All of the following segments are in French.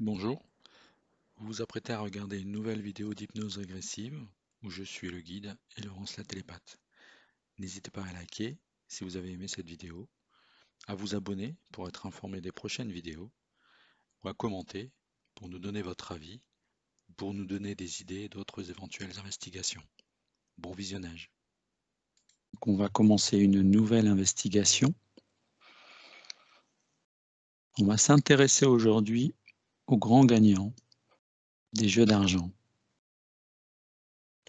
Bonjour, vous vous apprêtez à regarder une nouvelle vidéo d'hypnose régressive où je suis le guide et Laurence la télépathe. N'hésitez pas à liker si vous avez aimé cette vidéo, à vous abonner pour être informé des prochaines vidéos ou à commenter pour nous donner votre avis, pour nous donner des idées d'autres éventuelles investigations. Bon visionnage. Donc on va commencer une nouvelle investigation. On va s'intéresser aujourd'hui aux grands gagnants des jeux d'argent.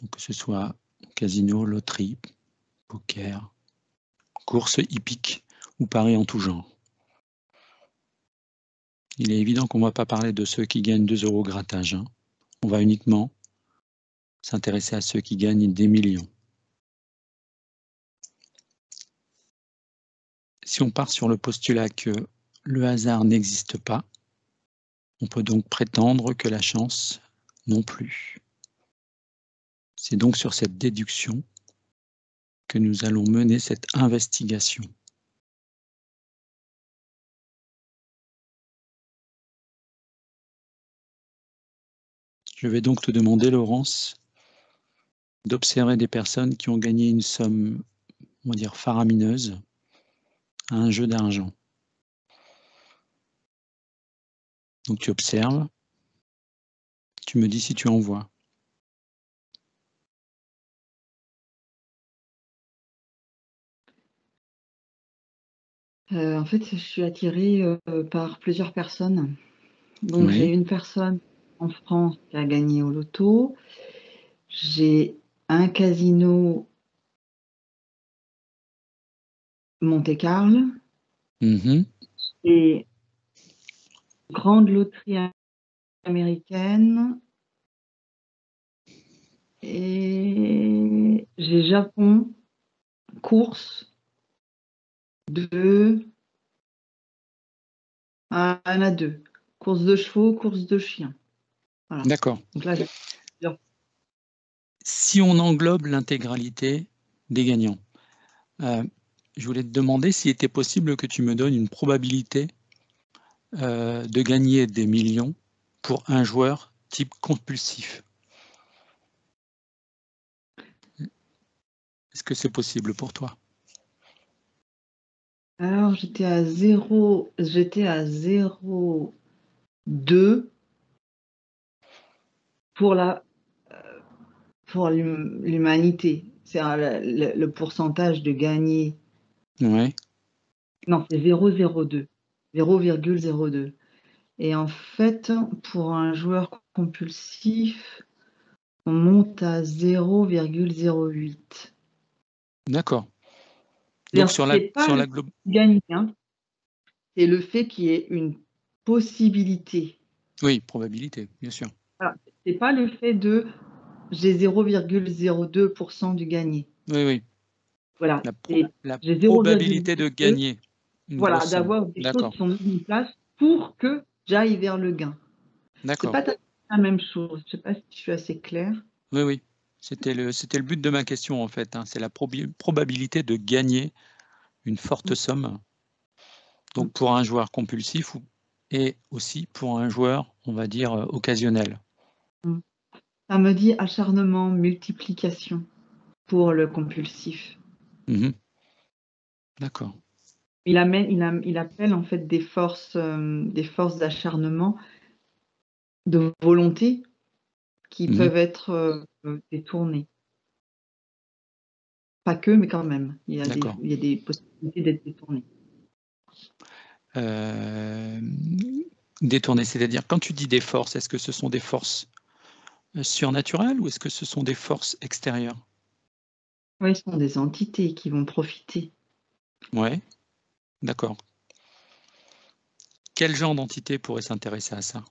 Donc que ce soit casino, loterie, poker, course hippique ou paris en tout genre. Il est évident qu'on ne va pas parler de ceux qui gagnent 2 € grattage. On va uniquement s'intéresser à ceux qui gagnent des millions. Si on part sur le postulat que le hasard n'existe pas, on peut donc prétendre que la chance non plus. C'est donc sur cette déduction que nous allons mener cette investigation. Je vais donc te demander, Laurence, d'observer des personnes qui ont gagné une somme, on va dire, faramineuse à un jeu d'argent. Donc tu observes, tu me dis si tu en vois. En fait, je suis attirée par plusieurs personnes. Donc, Oui. j'ai une personne en France qui a gagné au loto. J'ai un casino Monte-Carlo et grande loterie américaine. Et j'ai Japon, course de... Ah, il y en a deux. Course de chevaux, course de chiens. Voilà. D'accord. Donc là, Si on englobe l'intégralité des gagnants, je voulais te demander s'il était possible que tu me donnes une probabilité de gagner des millions pour un joueur type compulsif. Est-ce que c'est possible pour toi? alors, j'étais à 0,2 pour l'humanité. C'est le pourcentage de gagner. Ouais. Non, c'est 0,02. 0,02. Et en fait, pour un joueur compulsif, on monte à 0,08. D'accord. Donc sur la globe. Gagner, hein. C'est le fait qu'il y ait une possibilité. Oui, probabilité, bien sûr. Voilà. C'est pas le fait de j'ai 0,02% du gagné. Oui, oui. Voilà. La J'ai probabilité de 0,02. gagner une grosse Voilà, somme. d'avoir des choses D'accord. qui sont mises en place pour que j'aille vers le gain. C'est D'accord. pas la même chose. Je sais pas si je suis assez claire. Oui, oui. C'était le but de ma question en fait. C'est la probabilité de gagner une forte somme. Donc pour un joueur compulsif et aussi pour un joueur, on va dire, occasionnel. Ça me dit acharnement, multiplication pour le compulsif. D'accord. Il appelle en fait des forces d'acharnement, de volonté qui peuvent être détournées. Pas que, mais quand même. Il y a des possibilités d'être détournées. Détournées, c'est-à-dire quand tu dis des forces, est-ce que ce sont des forces surnaturelles ou est-ce que ce sont des forces extérieures? Oui, ce sont des entités qui vont profiter. Ouais, d'accord. Quel genre d'entité pourrait s'intéresser à ça?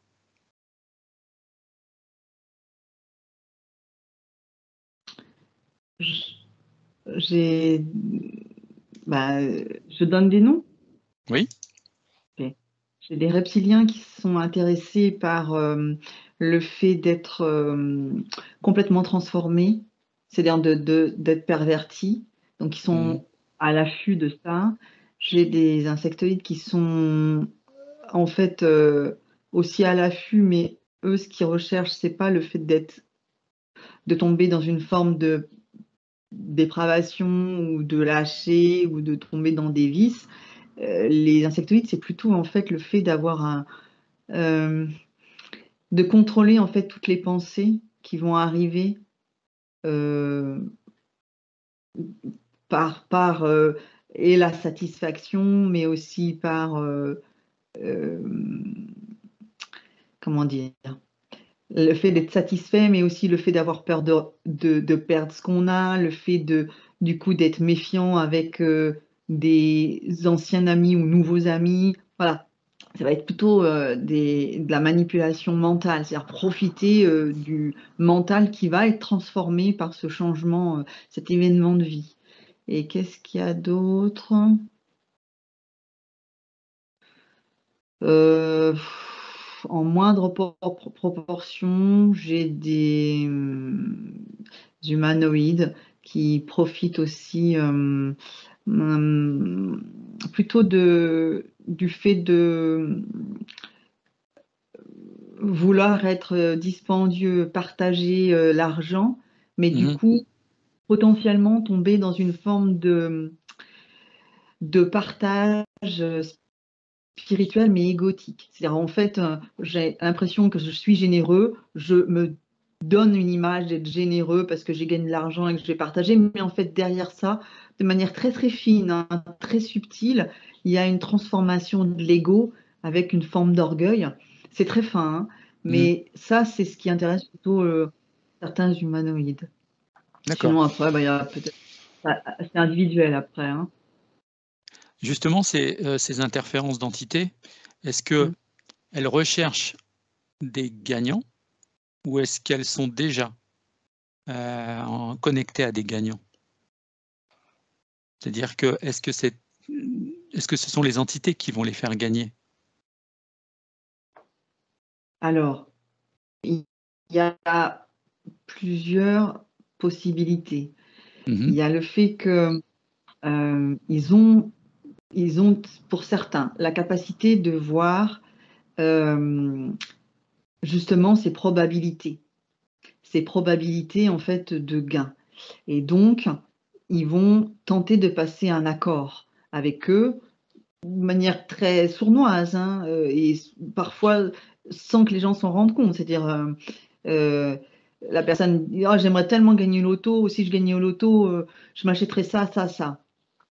Je donne des noms? Oui. Okay. J'ai des reptiliens qui sont intéressés par le fait d'être complètement transformés, c'est-à-dire d'être pervertis, donc ils sont à l'affût de ça. J'ai des insectoïdes qui sont en fait aussi à l'affût, mais eux, ce qu'ils recherchent, c'est pas le fait de tomber dans une forme de dépravation ou de lâcher ou de tomber dans des vices. Les insectoïdes, c'est plutôt en fait le fait euh, de contrôler en fait toutes les pensées qui vont arriver euh, par et la satisfaction, mais aussi par euh, comment dire, le fait d'être satisfait, mais aussi le fait d'avoir peur de perdre ce qu'on a, le fait du coup d'être méfiant avec des anciens amis ou nouveaux amis. Voilà, ça va être plutôt de la manipulation mentale, c'est-à-dire profiter du mental qui va être transformé par ce changement, cet événement de vie. Et qu'est-ce qu'il y a d'autre? Euh, En moindre proportion, j'ai des humanoïdes qui profitent aussi hum, plutôt du fait de vouloir être dispendieux, partager l'argent, mais du Mhm. coup, potentiellement tomber dans une forme de partage spirituel mais égotique. C'est-à-dire en fait, j'ai l'impression que je suis généreux, je me donne une image d'être généreux parce que j'ai gagné de l'argent et que je vais partager, mais en fait derrière ça, de manière très très fine, hein, très subtile, il y a une transformation de l'ego avec une forme d'orgueil. C'est très fin, hein, Mhm. mais ça c'est ce qui intéresse plutôt certains humanoïdes. D'accord. Sinon après, bah, il y a peut-être c'est individuel après, hein. Justement, ces interférences d'entités, est-ce que Mm. elles recherchent des gagnants ou est-ce qu'elles sont déjà connectées à des gagnants? C'est-à-dire que est-ce que ce sont les entités qui vont les faire gagner? Alors, il y a plusieurs possibilités. Mhm. Il y a le fait que ils ont, pour certains, la capacité de voir euh, justement ces probabilités en fait de gain. Et donc, ils vont tenter de passer un accord avec eux de manière très sournoise, hein, et parfois sans que les gens s'en rendent compte. C'est-à-dire, euh, la personne dit oh, j'aimerais tellement gagner au loto, si je gagnais au loto, je m'achèterais ça, ça, ça.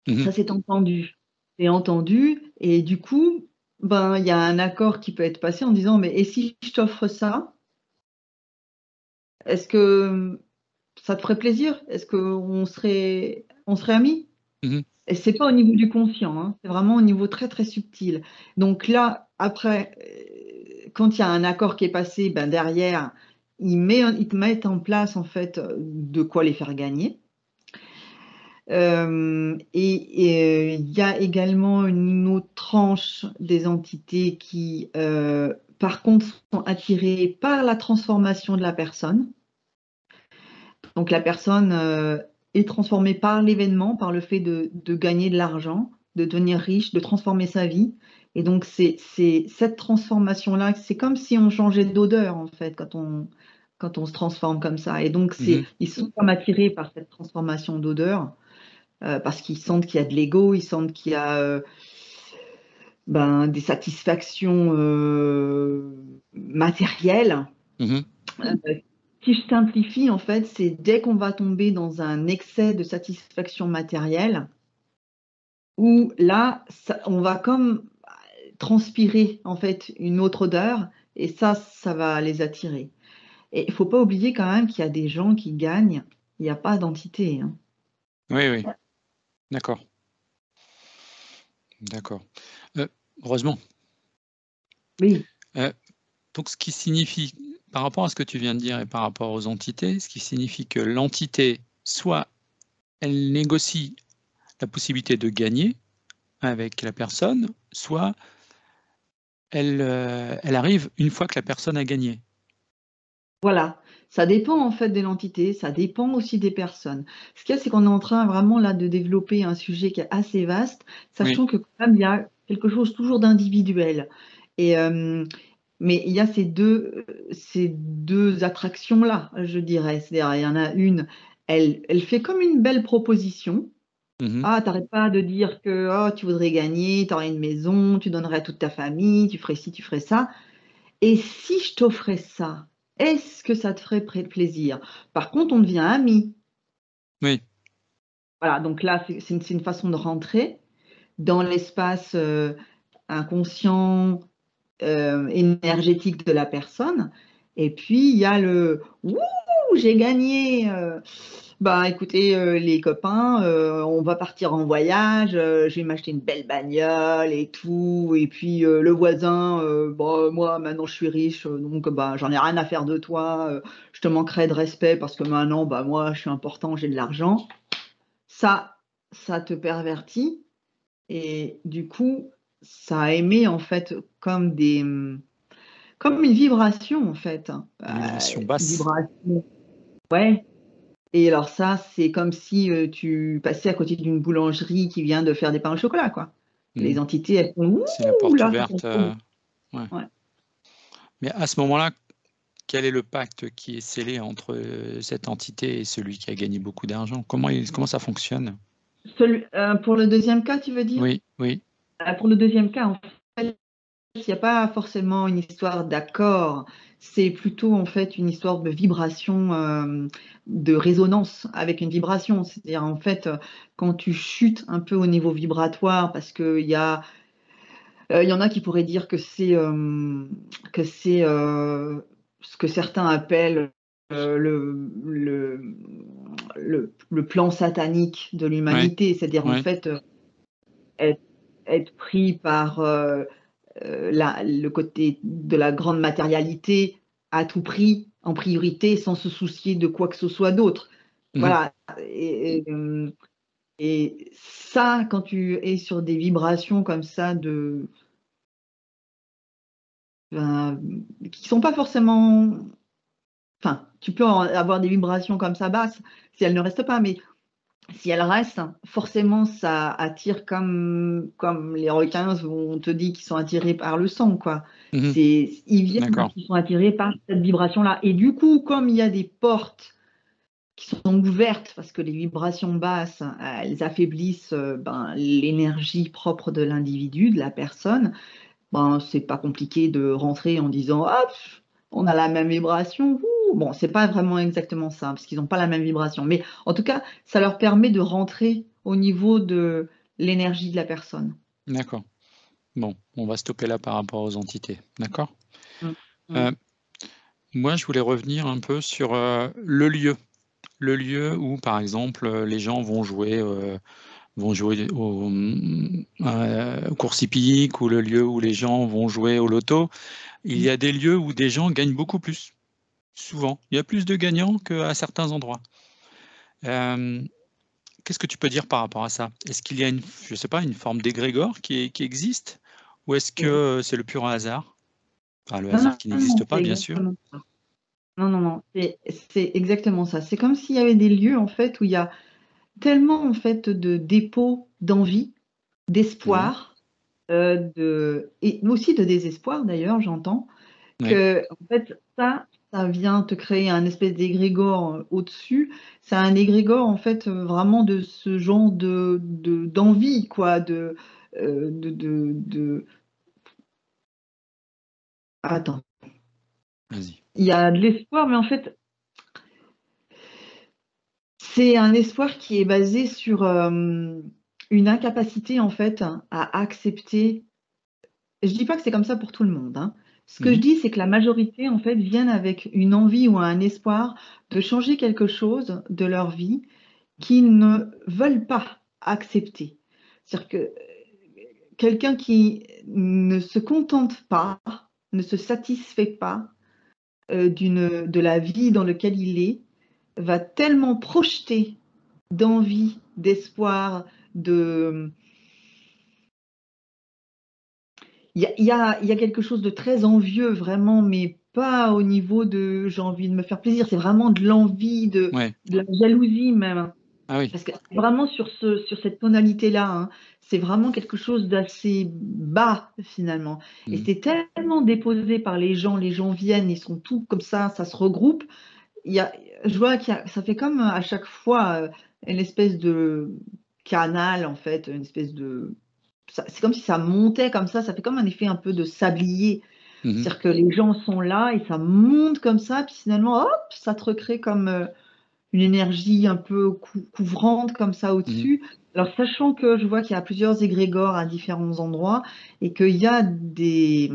Mhm. Ça, c'est entendu. C'est entendu, et du coup, ben, il y a un accord qui peut être passé en disant mais et si je t'offre ça, est-ce que ça te ferait plaisir? Est-ce on serait amis? Mhm. Et c'est pas au niveau du conscient, hein, c'est vraiment au niveau très très subtil. Donc là, après, quand il y a un accord qui est passé, ben derrière, ils te mettent en place en fait de quoi les faire gagner. Il y a également une autre tranche des entités qui, par contre, sont attirées par la transformation de la personne. Donc la personne est transformée par l'événement, par le fait de gagner de l'argent, de devenir riche, de transformer sa vie. Et donc c'est cette transformation-là, c'est comme si on changeait d'odeur en fait quand on se transforme comme ça. Et donc Mhm. ils sont comme attirés par cette transformation d'odeur parce qu'ils sentent qu'il y a de l'ego, ils sentent qu'il y a ben, des satisfactions matérielles. Mhm. Euh, Si je simplifie, en fait, c'est dès qu'on va tomber dans un excès de satisfaction matérielle, où là, on va comme transpirer en fait une autre odeur, et ça va les attirer. Et il faut pas oublier quand même qu'il y a des gens qui gagnent, il n'y a pas d'entité, hein. Oui, oui, d'accord, d'accord. Euh, Heureusement. Oui, Euh, donc, ce qui signifie, par rapport à ce que tu viens de dire et par rapport aux entités, ce qui signifie que l'entité, soit elle négocie la possibilité de gagner avec la personne, soit elle arrive une fois que la personne a gagné. voilà. Ça dépend en fait de l'entité, ça dépend aussi des personnes. Ce qu'il y a, c'est qu'on est en train vraiment là de développer un sujet qui est assez vaste, Oui. sachant que quand même il y a quelque chose toujours d'individuel. Et Mais il y a ces deux attractions-là, je dirais. C'est-à-dire, il y en a une, elle fait comme une belle proposition. Mhm. Ah, t'arrêtes pas de dire que oh, tu voudrais gagner, tu aurais une maison, tu donnerais à toute ta famille, tu ferais ci, tu ferais ça. Et si je t'offrais ça, est-ce que ça te ferait plaisir? Par contre, on devient amis. Oui, Voilà, donc là, c'est une façon de rentrer dans l'espace inconscient, énergétique de la personne. Et puis, il y a le Ouh, j'ai gagné. Bah, écoutez, les copains, on va partir en voyage. Je vais m'acheter une belle bagnole et tout. Et puis, le voisin, bah, moi, maintenant, je suis riche, donc bah, j'en ai rien à faire de toi. Je te manquerai de respect parce que maintenant, bah, moi, je suis important, j'ai de l'argent. Ça, ça te pervertit. Et du coup, ça émet en fait comme une vibration en fait. une vibration Une basse. vibration, ouais. Et alors ça, c'est comme si tu passais à côté d'une boulangerie qui vient de faire des pains au chocolat, quoi. Les Mhm. entités, elles font C'est la ouh porte là, ça ouverte. sent bon. Ouais. Ouais. Mais à ce moment-là, quel est le pacte qui est scellé entre cette entité et celui qui a gagné beaucoup d'argent? Comment ça fonctionne? Pour le deuxième cas, tu veux dire? Oui, oui. Pour le deuxième cas, en fait, il n'y a pas forcément une histoire d'accord, c'est plutôt en fait une histoire de vibration, de résonance avec une vibration. C'est-à-dire en fait, quand tu chutes un peu au niveau vibratoire, parce il y en a qui pourraient dire que c'est ce que certains appellent le plan satanique de Ouais, l'humanité, c'est-à-dire en ouais. fait être, être pris par le côté de la grande matérialité à tout prix, en priorité, sans se soucier de quoi que ce soit d'autre. Mhm. Voilà. Et ça, quand tu es sur des vibrations comme ça ben, qui sont pas forcément, enfin, tu peux avoir des vibrations comme ça basses si elles ne restent pas, mais si elles restent, forcément, ça attire comme les requins, on te dit qu'ils sont attirés par le sang, quoi. Mhm. Ils viennent parce D'accord. qu'ils sont attirés par cette vibration-là. Et du coup, comme il y a des portes qui sont ouvertes, parce que les vibrations basses, elles affaiblissent ben, l'énergie propre de l'individu, de la personne, ben, c'est pas compliqué de rentrer en disant hop, on a la même vibration. Ouh. Bon, c'est pas vraiment exactement ça, parce qu'ils n'ont pas la même vibration. Mais en tout cas, ça leur permet de rentrer au niveau de l'énergie de la personne. D'accord. Bon, on va stopper là par rapport aux entités. D'accord? Mm. Euh, Mm. Moi, je voulais revenir un peu sur le lieu. Le lieu où, par exemple, les gens vont jouer aux courses hippiques, ou le lieu où les gens vont jouer au loto. Il y a des lieux où des gens gagnent beaucoup plus, souvent. Il y a plus de gagnants qu'à certains endroits. Euh, Qu'est-ce que tu peux dire par rapport à ça? Est-ce qu'il y a je sais pas, une forme d'égrégore qui existe? Ou est-ce que Et- c'est le pur hasard? Enfin, le Non, hasard non, qui non, n'existe non, pas, c'est bien sûr. exactement ça. Non, non, non, c'est exactement ça. C'est comme s'il y avait des lieux en fait où il y a tellement en fait de dépôts d'envie, Mhm. d'espoir, et aussi de désespoir d'ailleurs, j'entends, Oui, que en fait ça vient te créer un espèce d'égrégore au-dessus. C'est un égrégore en fait vraiment de ce genre d'envie quoi, attends, vas-y. il y a de l'espoir, mais en fait c'est un espoir qui est basé sur une incapacité en fait à accepter. Je dis pas que c'est comme ça pour tout le monde, hein. Ce que je Mhm. dis, c'est que la majorité, en fait, viennent avec une envie ou un espoir de changer quelque chose de leur vie qu'ils ne veulent pas accepter. C'est-à-dire que quelqu'un qui ne se contente pas, ne se satisfait pas de la vie dans laquelle il est, va tellement projeter d'envie, d'espoir, de, il y a quelque chose de très envieux, vraiment, mais pas au niveau de j'ai envie de me faire plaisir. C'est vraiment de l'envie, Ouais. de la jalousie même. Ah oui. Parce que c'est vraiment sur cette tonalité-là, hein. C'est vraiment quelque chose d'assez bas, finalement. Et Mmh. c'est tellement déposé par les gens viennent, ils sont tous comme ça se regroupe. Il y a Je vois ça fait comme, à chaque fois, une espèce de canal, en fait, une espèce de c'est comme si ça montait comme ça fait comme un effet un peu de sablier. Mmh mh. C'est-à-dire que les gens sont là et ça monte comme ça, puis finalement, hop, ça te recrée comme, une énergie un peu couvrante comme ça Mmh. au-dessus. Alors sachant que je vois qu'il y a plusieurs égrégores à différents endroits et qu'il y a des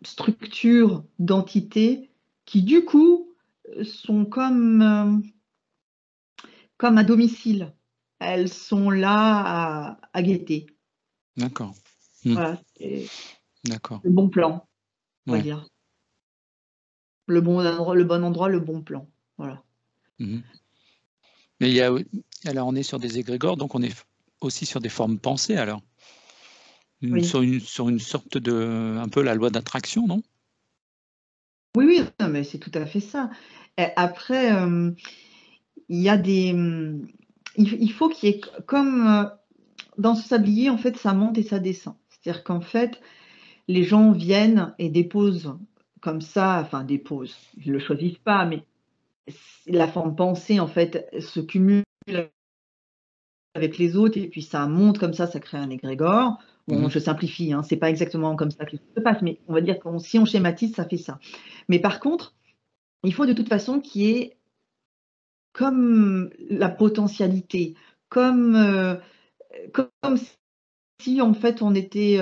structures d'entités qui du coup, sont comme à domicile. Elles sont là à guetter. D'accord. Mmh. Voilà, c'est D'accord. le bon plan, on va Ouais. dire. Le bon endroit, le bon plan. Voilà. Mmh mh. Mais il y a, alors on est sur des égrégores, donc on est aussi sur des formes pensées alors? Oui. Sur une sorte de, un peu la loi d'attraction, non? Oui, oui, non, mais c'est tout à fait ça. Et après, il y a il faut qu'il y ait comme, dans ce sablier, en fait, ça monte et ça descend. C'est-à-dire qu'en fait, les gens viennent et déposent comme ça, enfin déposent, ils ne le choisissent pas, mais la forme pensée, en fait, se cumule avec les autres et puis ça monte comme ça crée un égrégore. Mmh Bon, mh. je simplifie, hein, c'est pas exactement comme ça que ça se passe, mais on va dire que si on schématise, ça fait ça. Mais par contre, il faut de toute façon qu'il y ait comme la potentialité, comme, comme si en fait on était,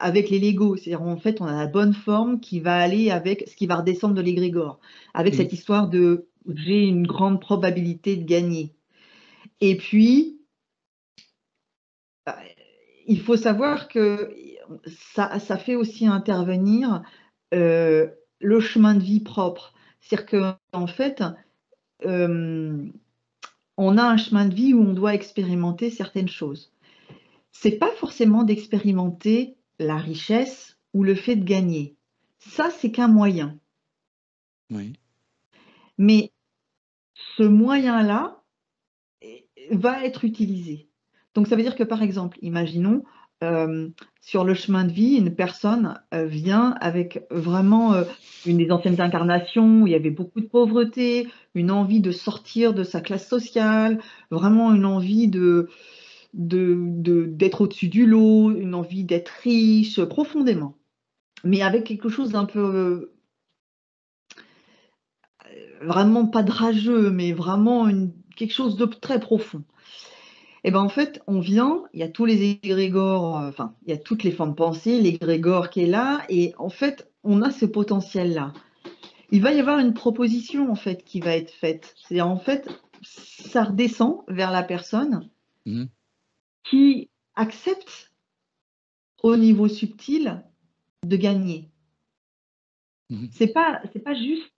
avec les Legos, c'est-à-dire en fait on a la bonne forme qui va aller avec ce qui va redescendre de l'égrégore, avec Mmh. cette histoire de j'ai une grande probabilité de gagner. Et puis, bah, il faut savoir que ça fait aussi intervenir, le chemin de vie propre. C'est-à-dire qu'en fait, hem, on a un chemin de vie où on doit expérimenter certaines choses. C'est pas forcément d'expérimenter la richesse ou le fait de gagner. Ça, c'est qu'un moyen. Oui. Mais ce moyen-là va être utilisé. Donc ça veut dire que, par exemple, imaginons, sur le chemin de vie, une personne, vient avec vraiment, une des anciennes incarnations où il y avait beaucoup de pauvreté, une envie de sortir de sa classe sociale, vraiment une envie d'être au-dessus du lot, une envie d'être riche, profondément. Mais avec quelque chose d'un peu, vraiment pas de rageux, mais vraiment quelque chose de très profond. Et ben, en fait, on vient, il y a tous les égrégores, enfin, il y a toutes les formes pensées, l'égrégore qui est là et en fait, on a ce potentiel-là. Il va y avoir une proposition, en fait, qui va être faite. C'est-à-dire, en fait, ça redescend vers la personne Mmh mh. qui accepte, au niveau subtil, de gagner. Mmh mh. C'est pas juste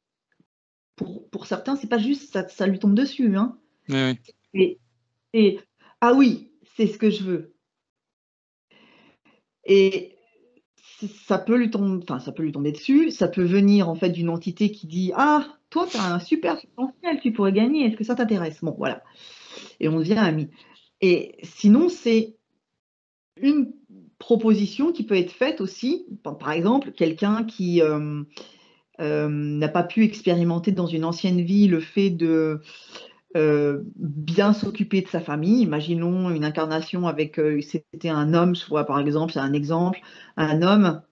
pour certains, c'est pas juste ça lui tombe dessus, hein. Oui, oui. Et et «Ah oui, c'est ce que je veux» et ça peut lui tomber, enfin, ça peut lui tomber dessus, ça peut venir, en fait, d'une entité qui dit: «Ah, toi, tu as un super potentiel, tu pourrais gagner, est-ce que ça t'intéresse?» Bon, voilà, et on devient amis. Et sinon, c'est une proposition qui peut être faite aussi, par exemple, quelqu'un qui, n'a pas pu expérimenter dans une ancienne vie le fait de, bien s'occuper de sa famille. Imaginons une incarnation avec, c'était un homme, je vois par exemple, c'est un exemple, un homme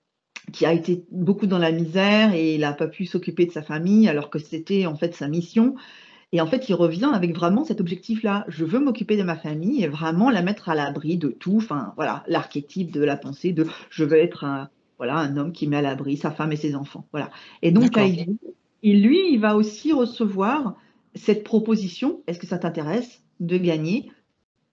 qui a été beaucoup dans la misère et il n'a pas pu s'occuper de sa famille alors que c'était en fait sa mission. Et en fait, il revient avec vraiment cet objectif-là. Je veux m'occuper de ma famille et vraiment la mettre à l'abri de tout. Enfin, voilà, l'archétype de la pensée de je veux être voilà, un homme qui met à l'abri sa femme et ses enfants. Voilà. Et donc là, D'accord. il vit. Et lui, il va aussi recevoir cette proposition. Est-ce que ça t'intéresse de gagner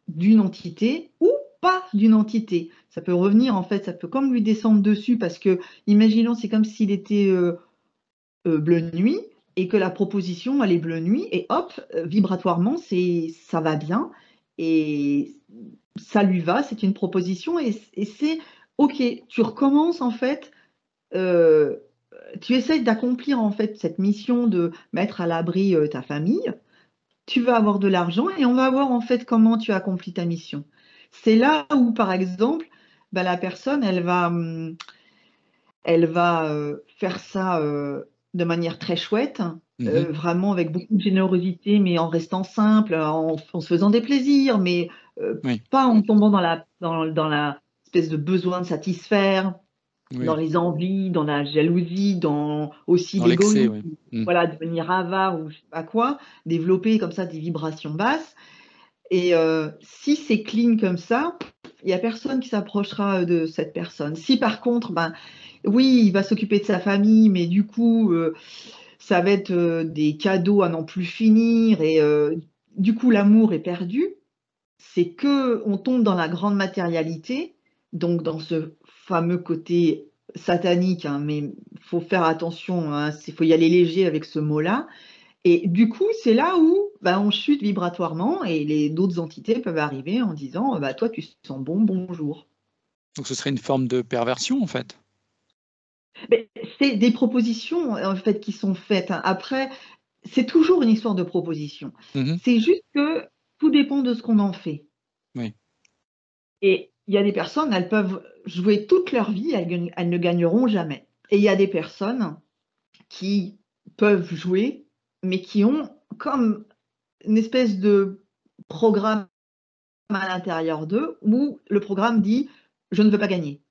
d'une entité ou pas d'une entité? Ça peut revenir, en fait, ça peut comme lui descendre dessus parce que, imaginons, c'est comme s'il était bleu nuit et que la proposition, elle est bleu nuit et hop, vibratoirement, ça va bien et ça lui va, c'est une proposition et c'est OK, tu recommences en fait, heu, tu essayes d'accomplir en fait cette mission de mettre à l'abri ta famille, tu vas avoir de l'argent et on va voir en fait comment tu accomplis ta mission. C'est là où, par exemple, bah, la personne, elle va faire ça de manière très chouette, Mhm. vraiment avec beaucoup de générosité, mais en restant simple, en se faisant des plaisirs, mais Oui, pas en tombant dans la espèce de besoin de satisfaire, dans oui. les envies, dans la jalousie, dans aussi Dans l'excès, l'égoïsme, oui. Mm. voilà, devenir avare ou je sais pas quoi, développer comme ça des vibrations basses. Et si c'est clean comme ça, il n'y a personne qui s'approchera de cette personne. Si par contre, ben, oui, il va s'occuper de sa famille, mais du coup, ça va être des cadeaux à n'en plus finir et du coup, l'amour est perdu. C'est que on tombe dans la grande matérialité, donc dans ce fameux côté satanique, hein, mais il faut faire attention, hein, il faut y aller léger avec ce mot-là. Et du coup, c'est là où bah, on chute vibratoirement et les d'autres entités peuvent arriver en disant bah, toi, tu sens bon, bonjour. Donc ce serait une forme de perversion, en fait. Mais c'est des propositions en fait qui sont faites, hein. Après, c'est toujours une histoire de proposition. Mhm. C'est juste que tout dépend de ce qu'on en fait. Oui, Et il y a des personnes, elles peuvent jouer toute leur vie, elles ne gagneront jamais. Et il y a des personnes qui peuvent jouer, mais qui ont comme une espèce de programme à l'intérieur d'eux où le programme dit je ne veux pas gagner.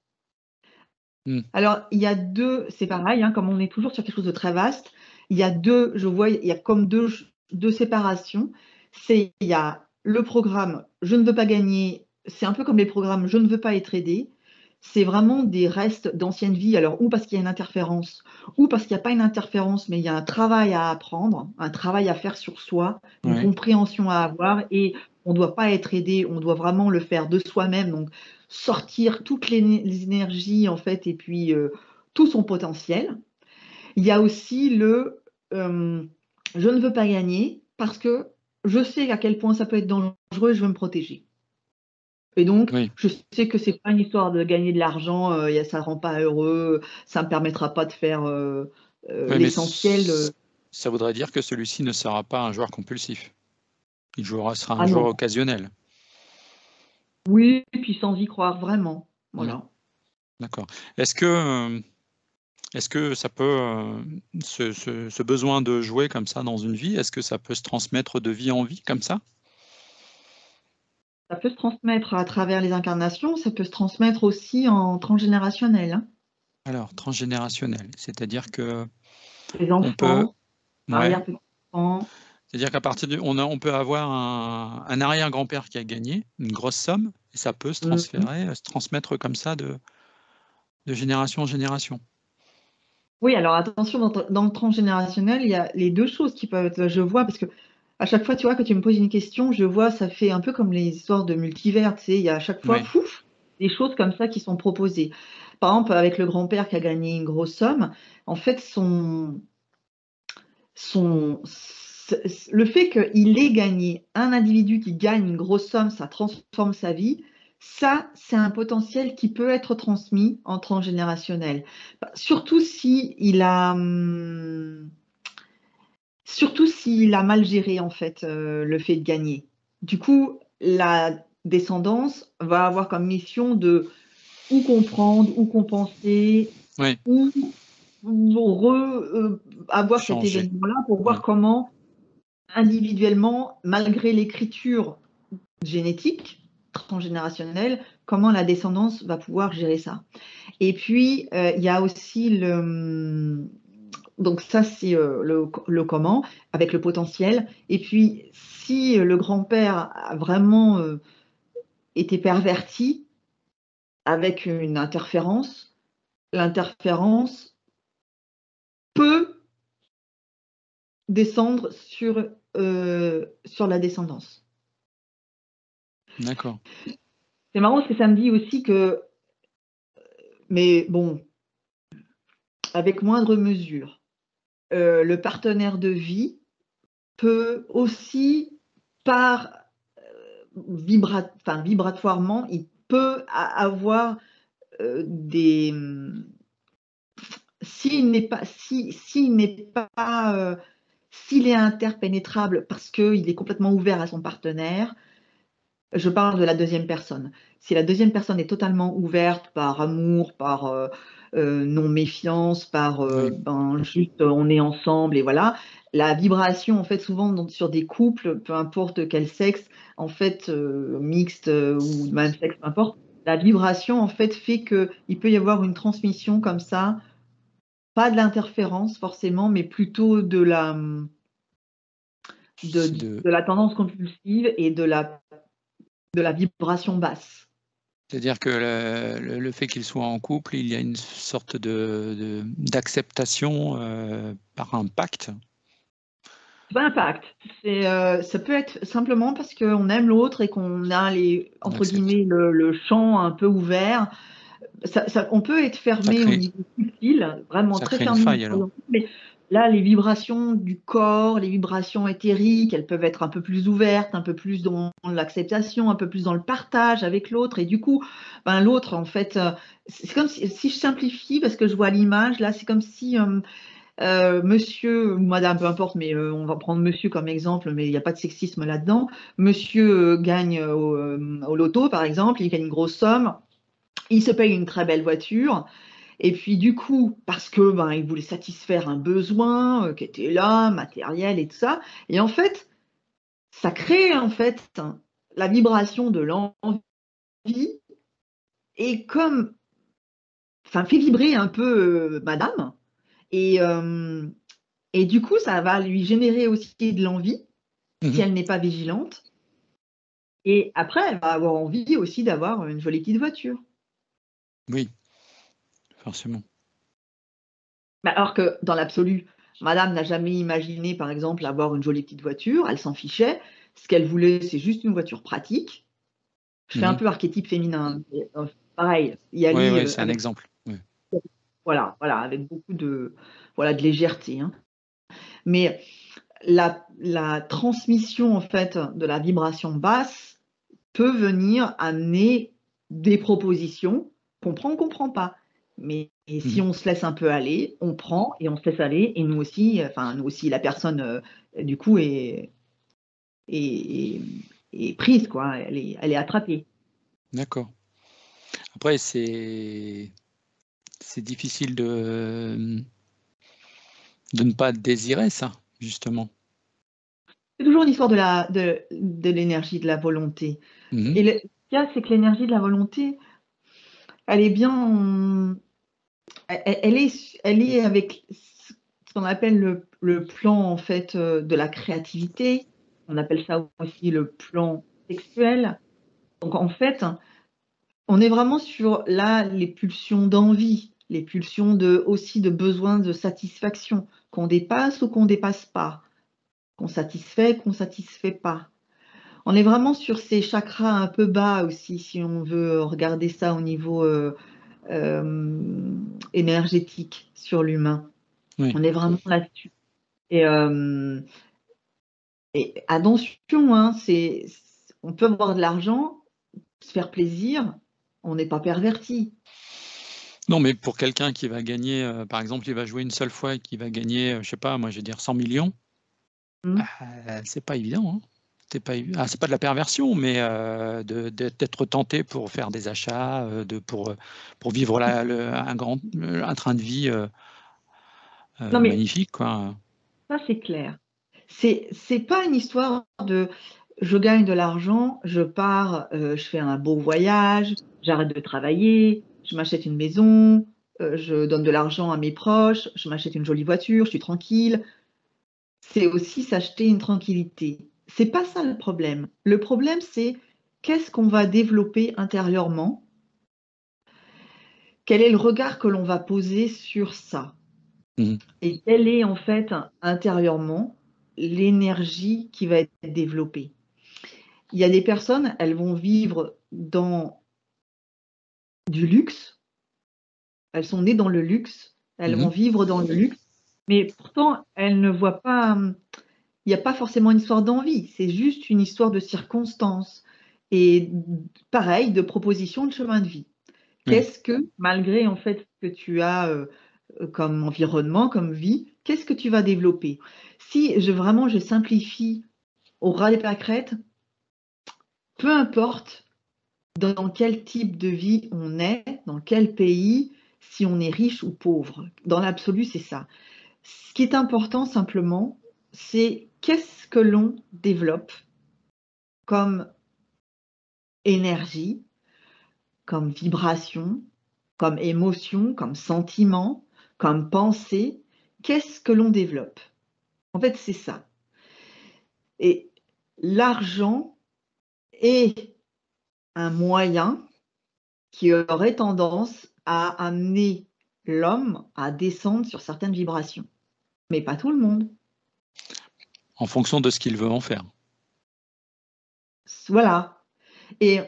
mm. Alors, il y a deux, c'est pareil, hein, comme on est toujours sur quelque chose de très vaste, il y a deux, je vois, il y a comme deux séparations. Il y a le programme je ne veux pas gagner, c'est un peu comme les programmes je ne veux pas être aidé. C'est vraiment des restes d'anciennes vies, alors ou parce qu'il y a une interférence, ou parce qu'il n'y a pas une interférence, mais il y a un travail à apprendre, un travail à faire sur soi, une Ouais. compréhension à avoir, et on ne doit pas être aidé, on doit vraiment le faire de soi-même. Donc, sortir toutes les énergies en fait et puis tout son potentiel. Il y a aussi le je ne veux pas gagner parce que je sais à quel point ça peut être dangereux et je veux me protéger. Et donc, Oui. je sais que c'est pas une histoire de gagner de l'argent, ça ne rend pas heureux, ça ne me permettra pas de faire Oui, mais l'essentiel. ça voudrait dire que celui-ci ne sera pas un joueur compulsif. Sera un Ah joueur non, occasionnel. oui, puis sans y croire vraiment. Mm. Voilà. D'accord. Est-ce que, est-ce que ça peut, ce besoin de jouer comme ça dans une vie, est-ce que ça peut se transmettre de vie en vie comme ça? Ça peut se transmettre à travers les incarnations, ça peut se transmettre aussi en transgénérationnel, hein. Alors, transgénérationnel, c'est-à-dire que Les on peut, enfants, ouais, arrière-petits-enfants. c'est-à-dire qu'à partir on peut avoir un arrière-grand-père qui a gagné une grosse somme, et ça peut se Mmh. transférer, se transmettre comme ça de génération en génération. Oui, alors attention, dans le transgénérationnel, il y a les 2 choses qui peuvent être je vois parce que à chaque fois, tu vois, quand tu me poses une question, je vois, ça fait un peu comme les histoires de multivers, tu sais, il y a à chaque fois, Oui, pouf, des choses comme ça qui sont proposées. Par exemple, avec le grand-père qui a gagné une grosse somme, en fait, le fait qu'il ait gagné, un individu qui gagne une grosse somme, ça transforme sa vie, ça, c'est un potentiel qui peut être transmis en transgénérationnel. Bah, surtout s'il a mal géré en fait le fait de gagner. Du coup, la descendance va avoir comme mission de ou comprendre, ou compenser, oui, ou avoir cet changer. événement-là pour Mm. voir comment individuellement, malgré l'écriture génétique transgénérationnelle, comment la descendance va pouvoir gérer ça. Et puis, il y a aussi donc ça, c'est le comment, avec le potentiel. Et puis, si le grand-père a vraiment été perverti avec une interférence, l'interférence peut descendre sur la descendance. D'accord. C'est marrant parce que ça me dit aussi que, mais bon, avec moindre mesure, le partenaire de vie peut aussi, par vibratoirement, il peut avoir des, s'il n'est pas, s'il est interpénétrable parce qu'il est complètement ouvert à son partenaire, je parle de la deuxième personne. Si la deuxième personne est totalement ouverte par amour, par non-méfiance, par Oui, juste on est ensemble et voilà, la vibration, en fait, souvent sur des couples, peu importe quel sexe, en fait, mixte ou de même sexe, peu importe, la vibration, en fait qu'il peut y avoir une transmission comme ça, pas de l'interférence forcément, mais plutôt de, de la tendance compulsive et de la vibration basse. c'est-à-dire que le fait qu'il soit en couple, il y a une sorte d'acceptation par un pacte. C'est pas un pacte, ça peut être simplement parce qu'on aime l'autre et qu'on a On entre accepte. guillemets, le champ un peu ouvert. On peut être Ça fermé au crée, niveau subtil, vraiment ça très crée une fermé au faille niveau alors. subtil, mais là, les vibrations du corps, les vibrations éthériques, elles peuvent être un peu plus ouvertes, un peu plus dans l'acceptation, un peu plus dans le partage avec l'autre. Et du coup, l'autre, en fait, c'est comme si je simplifie, parce que je vois l'image, là, c'est comme si monsieur ou madame, peu importe, mais on va prendre monsieur comme exemple, mais il n'y a pas de sexisme là-dedans. Monsieur gagne au loto, par exemple, il gagne une grosse somme, il se paye une très belle voiture, et puis du coup, parce que il voulait satisfaire un besoin qui était là, matériel et tout ça, et en fait, ça crée en fait la vibration de l'envie, et comme, enfin, fait vibrer un peu madame, et, euh, et du coup, ça va lui générer aussi de l'envie si Mhm. elle n'est pas vigilante. Et après, elle va avoir envie aussi d'avoir une jolie petite voiture. Oui, forcément. Alors que dans l'absolu, madame n'a jamais imaginé, par exemple, avoir une jolie petite voiture, elle s'en fichait. Ce qu'elle voulait, c'est juste une voiture pratique. Je fais un Mhm. peu archétype féminin. Mais, pareil, y Oui, aller oui, c'est un avec, exemple. Oui. voilà, voilà, avec beaucoup voilà, de légèreté, hein. Mais la transmission, en fait, de la vibration basse peut venir amener des propositions qu'on prend ou qu'on prend pas. Mais et si Mhm. on se laisse un peu aller, on prend et on se laisse aller et nous aussi, la personne, du coup est est est prise quoi, elle est attrapée. D'accord. Après, c'est difficile de ne pas désirer ça, justement. C'est toujours une histoire de l'énergie, de la volonté. Mhm. Et le qu'il y a, c'est que l'énergie de la volonté, elle est bien, elle est avec ce qu'on appelle le plan en fait de la créativité. On appelle ça aussi le plan sexuel. Donc en fait, on est vraiment sur là les pulsions d'envie, les pulsions aussi de besoin de satisfaction qu'on dépasse ou qu'on dépasse pas, qu'on satisfait pas. On est vraiment sur ces chakras un peu bas aussi, si on veut regarder ça au niveau énergétique sur l'humain. Oui. On est vraiment là-dessus. Et, attention, hein, on peut avoir de l'argent, se faire plaisir, on n'est pas perverti. Non, mais pour quelqu'un qui va gagner, par exemple, il va jouer une seule fois et qui va gagner, je sais pas, moi, je vais dire 100 millions, Mmh. c'est pas évident, hein. C'est pas de la perversion, mais d'être tenté pour faire des achats, pour vivre un train de vie Non, mais magnifique, quoi. ça, c'est clair. C'est pas une histoire de je gagne de l'argent, je pars, je fais un beau voyage, j'arrête de travailler, je m'achète une maison, je donne de l'argent à mes proches, je m'achète une jolie voiture, je suis tranquille. C'est aussi s'acheter une tranquillité. C'est pas ça le problème. Le problème, c'est qu'est-ce qu'on va développer intérieurement? Quel est le regard que l'on va poser sur ça? Mmh. Et quelle est en fait intérieurement l'énergie qui va être développée? Il y a des personnes, elles vont vivre dans du luxe, elles sont nées dans le luxe, elles Mmh vont mh. vivre dans le luxe, mais pourtant elles ne voient pas, il n'y a pas forcément une histoire d'envie, c'est juste une histoire de circonstances et pareil, de propositions de chemin de vie. Oui. Qu'est-ce que malgré en fait que tu as, comme environnement, comme vie, qu'est-ce que tu vas développer? Si vraiment je simplifie au ras des pâquerettes, peu importe dans quel type de vie on est, dans quel pays, si on est riche ou pauvre. Dans l'absolu, c'est ça. Ce qui est important simplement, c'est qu'est-ce que l'on développe comme énergie, comme vibration, comme émotion, comme sentiment, comme pensée. Qu'est-ce que l'on développe? En fait, c'est ça. Et l'argent est un moyen qui aurait tendance à amener l'homme à descendre sur certaines vibrations, mais pas tout le monde. En fonction de ce qu'il veut en faire. Voilà. Et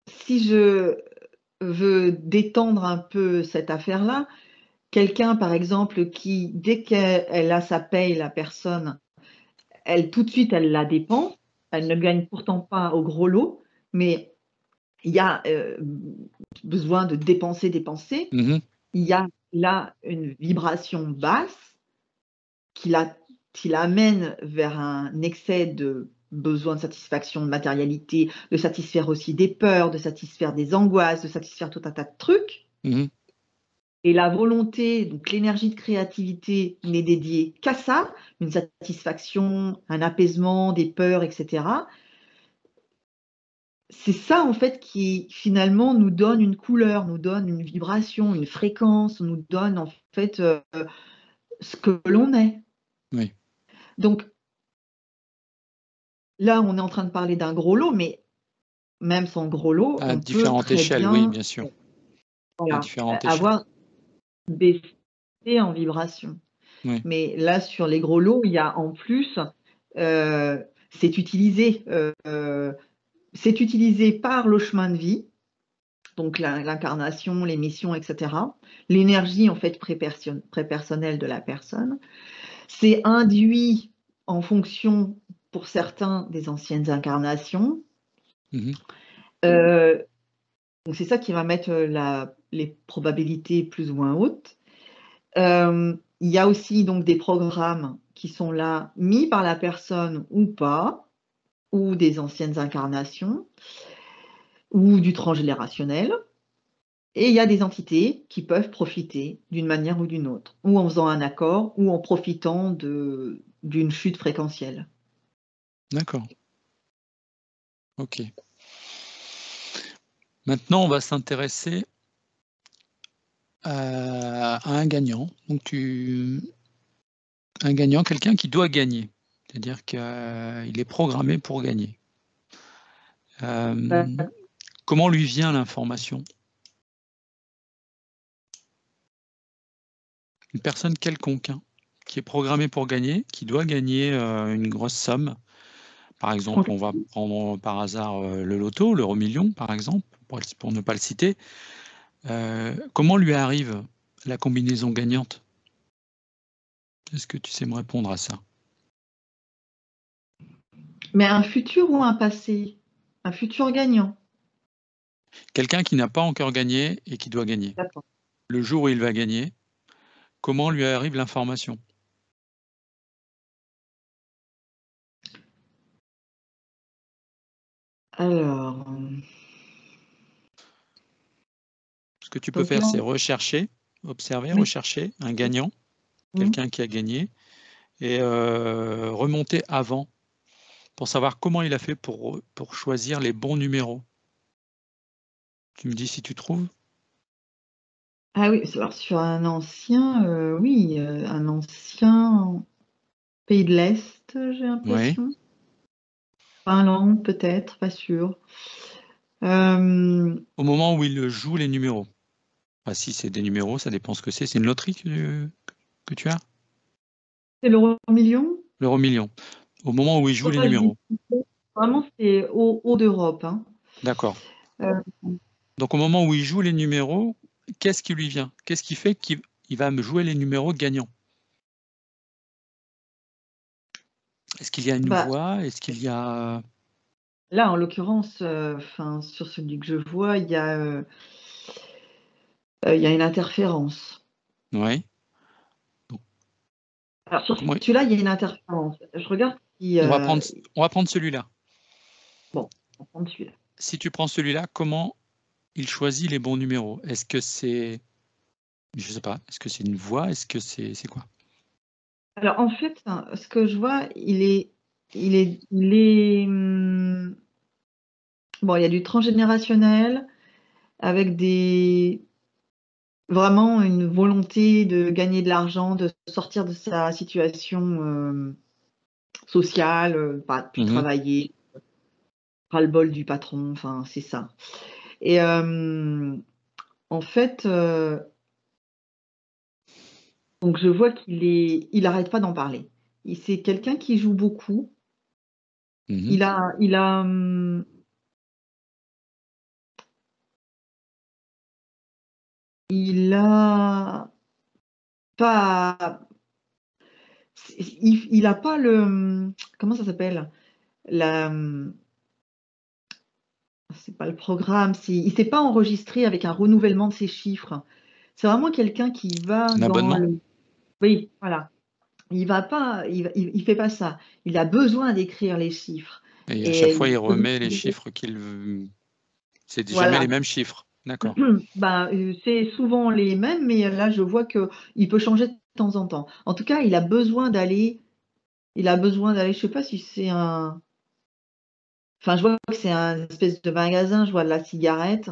si je veux détendre un peu cette affaire-là, quelqu'un, par exemple, qui, dès qu'elle a sa paye, la personne, tout de suite, elle la dépense. Elle ne gagne pourtant pas au gros lot, mais il y a besoin de dépenser, dépenser. Mmh. Il y a là une vibration basse qui l'amène vers un excès de besoin de satisfaction, de matérialité, de satisfaire aussi des peurs, de satisfaire des angoisses, de satisfaire tout un tas de trucs. Mmh. Et la volonté, donc l'énergie de créativité n'est dédiée qu'à ça, une satisfaction, un apaisement des peurs, etc. C'est ça, en fait, qui finalement nous donne une couleur, nous donne une vibration, une fréquence, nous donne en fait ce que l'on est. Oui. Donc là, on est en train de parler d'un gros lot, mais même sans gros lot, À on peut différentes très échelles, oui, bien bien sûr. À voilà, différentes échelles. avoir baissé en vibration. Oui. Mais là, sur les gros lots, il y a en plus, c'est utilisé par le chemin de vie, donc l'incarnation, les missions, etc. L'énergie, en fait, prépersonnelle de la personne. C'est induit en fonction, pour certains, des anciennes incarnations. Mmh. Donc c'est ça qui va mettre les probabilités plus ou moins hautes. Il y a aussi donc des programmes qui sont là, mis par la personne ou pas, ou des anciennes incarnations, ou du transgénérationnel. Et il y a des entités qui peuvent profiter d'une manière ou d'une autre, ou en faisant un accord, ou en profitant d'une chute fréquentielle. D'accord. OK. Maintenant, on va s'intéresser à un gagnant. Donc un gagnant, quelqu'un qui doit gagner. C'est-à-dire qu'il est programmé pour gagner. Comment lui vient l'information? Une personne quelconque, hein, qui est programmée pour gagner, qui doit gagner, une grosse somme. Par exemple, on va prendre par hasard, le loto, l'euro-million, par exemple, pour ne pas le citer. Comment lui arrive la combinaison gagnante? Est-ce que tu sais me répondre à ça? Mais un futur ou un passé? Un futur gagnant. Quelqu'un qui n'a pas encore gagné et qui doit gagner. D'accord. Le jour où il va gagner, comment lui arrive l'information? Alors, Ce que tu peux donc faire, là, c'est rechercher, observer, oui, rechercher un gagnant, mmh. quelqu'un qui a gagné et remonter avant pour savoir comment il a fait pour choisir les bons numéros. Tu me dis si tu trouves? Ah oui, alors sur un ancien, oui, un ancien pays de l'Est, j'ai Oui. l'impression. Finlande peut-être, pas sûre. Hem, Au moment où il joue les numéros. Ah si c'est des numéros, ça dépend ce que c'est. C'est une loterie que tu as? c'est l'euro-million? L'euro-million. Au moment où il joue les Ouais, je dis numéros. vraiment c'est haut d'Europe, hein. D'accord. Heu, Donc au moment où il joue les numéros, qu'est-ce qui lui vient? Qu'est-ce qui fait qu'il va me jouer les numéros gagnants? Est-ce qu'il y a une bah, voix? Est-ce qu'il y a là, en l'occurrence, enfin, sur celui que je vois, il y a, Il y a une interférence. Ouais. Donc, Alors sur comment celui-là, il y a une interférence. Je regarde si, on va prendre celui-là. bon, on va prendre celui-là. Si tu prends celui-là, comment il choisit les bons numéros? Est-ce que c'est, je sais pas, est-ce que c'est une voix? Est-ce que c'est quoi? Alors en fait, ce que je vois, il est, bon, il y a du transgénérationnel avec vraiment une volonté de gagner de l'argent, de sortir de sa situation, sociale, pas plus Mmh. travailler, ras-le-bol du patron, enfin c'est ça. Et en fait, donc je vois il arrête pas d'en parler. C'est quelqu'un qui joue beaucoup. Mmh. Il a pas il a pas le, comment ça s'appelle? La, c'est pas le programme, il s'est pas enregistré avec un renouvellement de ses chiffres. C'est vraiment quelqu'un qui va Un dans abonnement? le, oui, voilà. Il va pas, il fait pas ça. Il a besoin d'écrire les chiffres Et à chaque et fois, il il pose remet les chiffres c'est jamais les voilà. mêmes chiffres? D'accord. Ben, c'est souvent les mêmes, mais là, je vois qu'il peut changer de temps en temps. En tout cas, je sais pas si c'est un, enfin, je vois que c'est un espèce de magasin, je vois de la cigarette.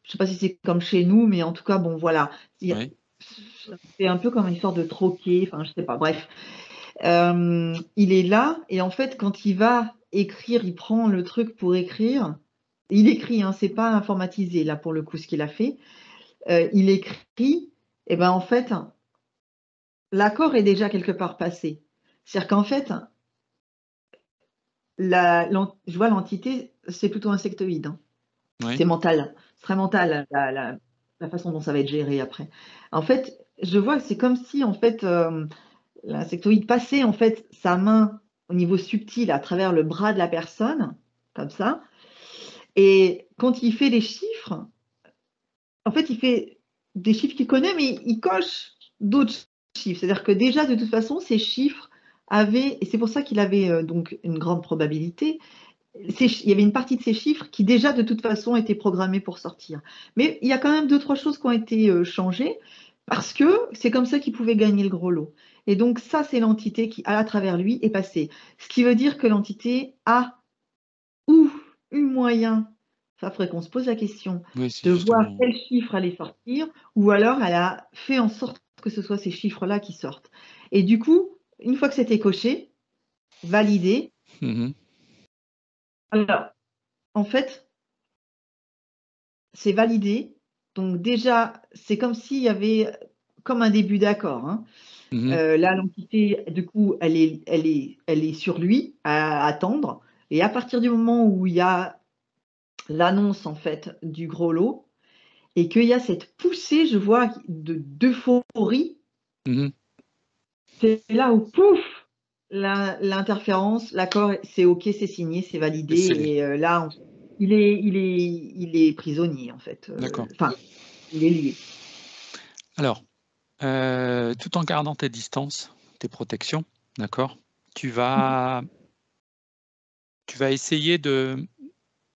Je sais pas si c'est comme chez nous, mais en tout cas, bon, voilà. Il y a Oui. C'est un peu comme une sorte de troquet, enfin, je sais pas, bref. Il est là et en fait, quand il va écrire, il prend le truc pour écrire. Il écrit, hein, c'est pas informatisé là pour le coup ce qu'il a fait. Il écrit et ben, en fait, l'accord est déjà quelque part passé. C'est-à-dire qu'en fait, je vois l'entité, c'est plutôt insectoïde, hein. Oui. C'est mental, c'est très mental la façon dont ça va être géré après. En fait, je vois que c'est comme si en fait, l'insectoïde passait en fait sa main au niveau subtil à travers le bras de la personne, comme ça, et quand il fait les chiffres, en fait, il fait des chiffres qu'il connaît, mais il coche d'autres chiffres. C'est-à-dire que déjà, de toute façon, ces chiffres avaient, et c'est pour ça qu'il avait donc une grande probabilité, il y avait une partie de ces chiffres qui déjà, de toute façon, étaient programmés pour sortir. Mais il y a quand même deux, trois choses qui ont été changées parce que c'est comme ça qu'il pouvait gagner le gros lot. Et donc, ça, c'est l'entité qui, à travers lui, est passée. Ce qui veut dire que l'entité a ou eu moyen, ça faudrait qu'on se pose la question, Oui, c'est de voir justement. quels chiffres allaient sortir, ou alors elle a fait en sorte que ce soit ces chiffres-là qui sortent. Et du coup, une fois que c'était coché, validé, Mmh. alors, en fait, c'est validé. Donc déjà, c'est comme s'il y avait comme un début d'accord, hein. Mmh. Là, l'entité, du coup, elle est sur lui à attendre. Et à partir du moment où il y a l'annonce en fait du gros lot et qu'il y a cette poussée, je vois, d'euphorie, Mmh. c'est là où pouf, l'interférence, l'accord, c'est OK, c'est signé, c'est validé. C'est scellé. Et là, il est prisonnier en fait. D'accord. Enfin, il est lié. Alors, tout en gardant tes distances, tes protections, d'accord? Tu vas tu vas essayer de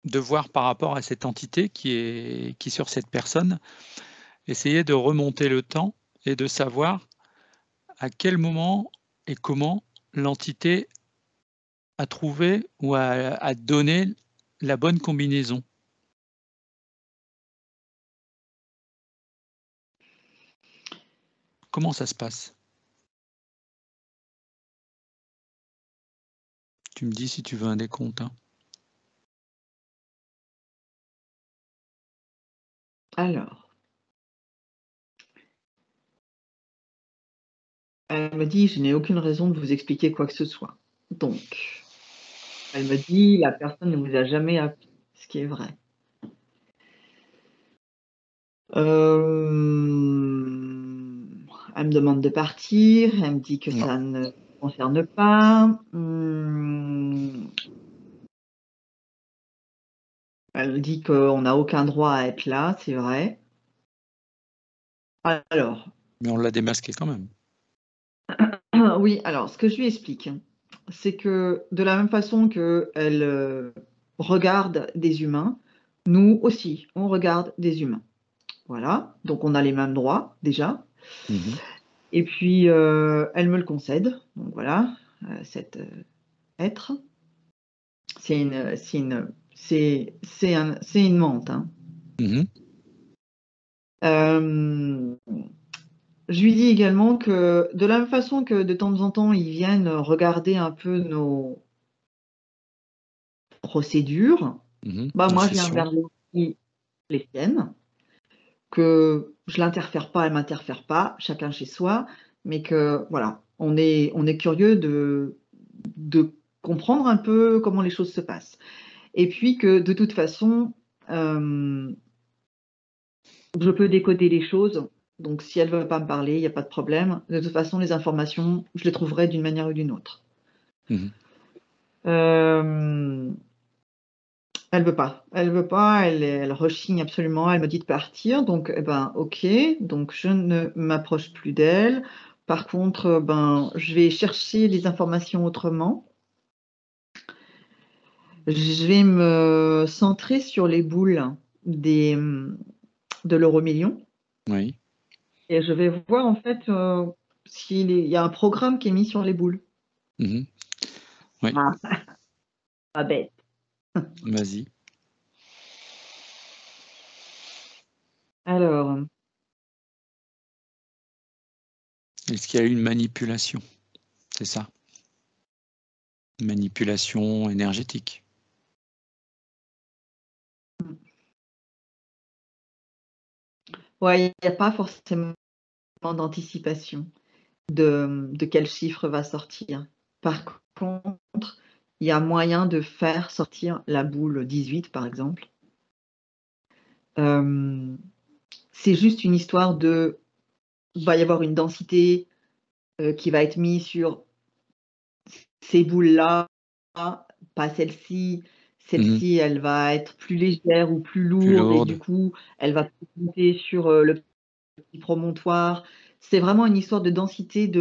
voir par rapport à cette entité qui est sur cette personne, essayer de remonter le temps et de savoir à quel moment et comment l'entité a trouvé ou a donné la bonne combinaison. Comment ça se passe? Tu me dis si tu veux un décompte, hein? Alors, elle me dit: «Je n'ai aucune raison de vous expliquer quoi que ce soit». Donc, elle me dit: «La personne ne vous a jamais appelé», ce qui est vrai. Elle me demande de partir, elle me dit que Non. ça ne concerne pas. Elle dit qu'on n'a aucun droit à être là, c'est vrai. Alors, Mais on l'a démasqué quand même. oui, alors ce que je lui explique, c'est que de la même façon qu'elle regarde des humains, nous aussi, on regarde des humains. Voilà, donc on a les mêmes droits déjà. Mhm. Et puis, elle me le concède. Donc voilà, cet être, c'est une menthe, hein. Mhm. Euh, je lui dis également que de la même façon que de temps en temps, ils viennent regarder un peu nos procédures, Mhm. bah Nos moi, je viens sessions. regarder aussi les siennes, que je l'interfère pas, elle m'interfère pas, chacun chez soi, mais que voilà, on est curieux de comprendre un peu comment les choses se passent. Et puis que de toute façon, je peux décoder les choses. Donc si elle veut pas me parler, il y a pas de problème. De toute façon, les informations, je les trouverai d'une manière ou d'une autre. Mhm. Hem, Elle veut pas. Elle veut pas, elle rechigne absolument, elle me dit de partir, donc eh ben, OK, donc je ne m'approche plus d'elle. Par contre, ben, je vais chercher les informations autrement. Je vais me centrer sur les boules des, de l'euro-million Oui. et je vais voir en fait, s'il y a un programme qui est mis sur les boules. Mhm. Oui. Ah, pas bête. Vas-y. Alors, Est-ce qu'il y a eu une manipulation? C'est ça. Manipulation énergétique. ouais, il y a pas forcément d'anticipation de quel chiffre va sortir. Par contre, il y a moyen de faire sortir la boule 18, par exemple. Hem, c'est juste une histoire de va y avoir une densité, qui va être mise sur ces boules-là, pas celle-ci. Mhm. Celle-ci, elle va être plus légère ou plus Plus lourde et du lourde. coup, elle va monter sur, le petit promontoire. C'est vraiment une histoire de densité,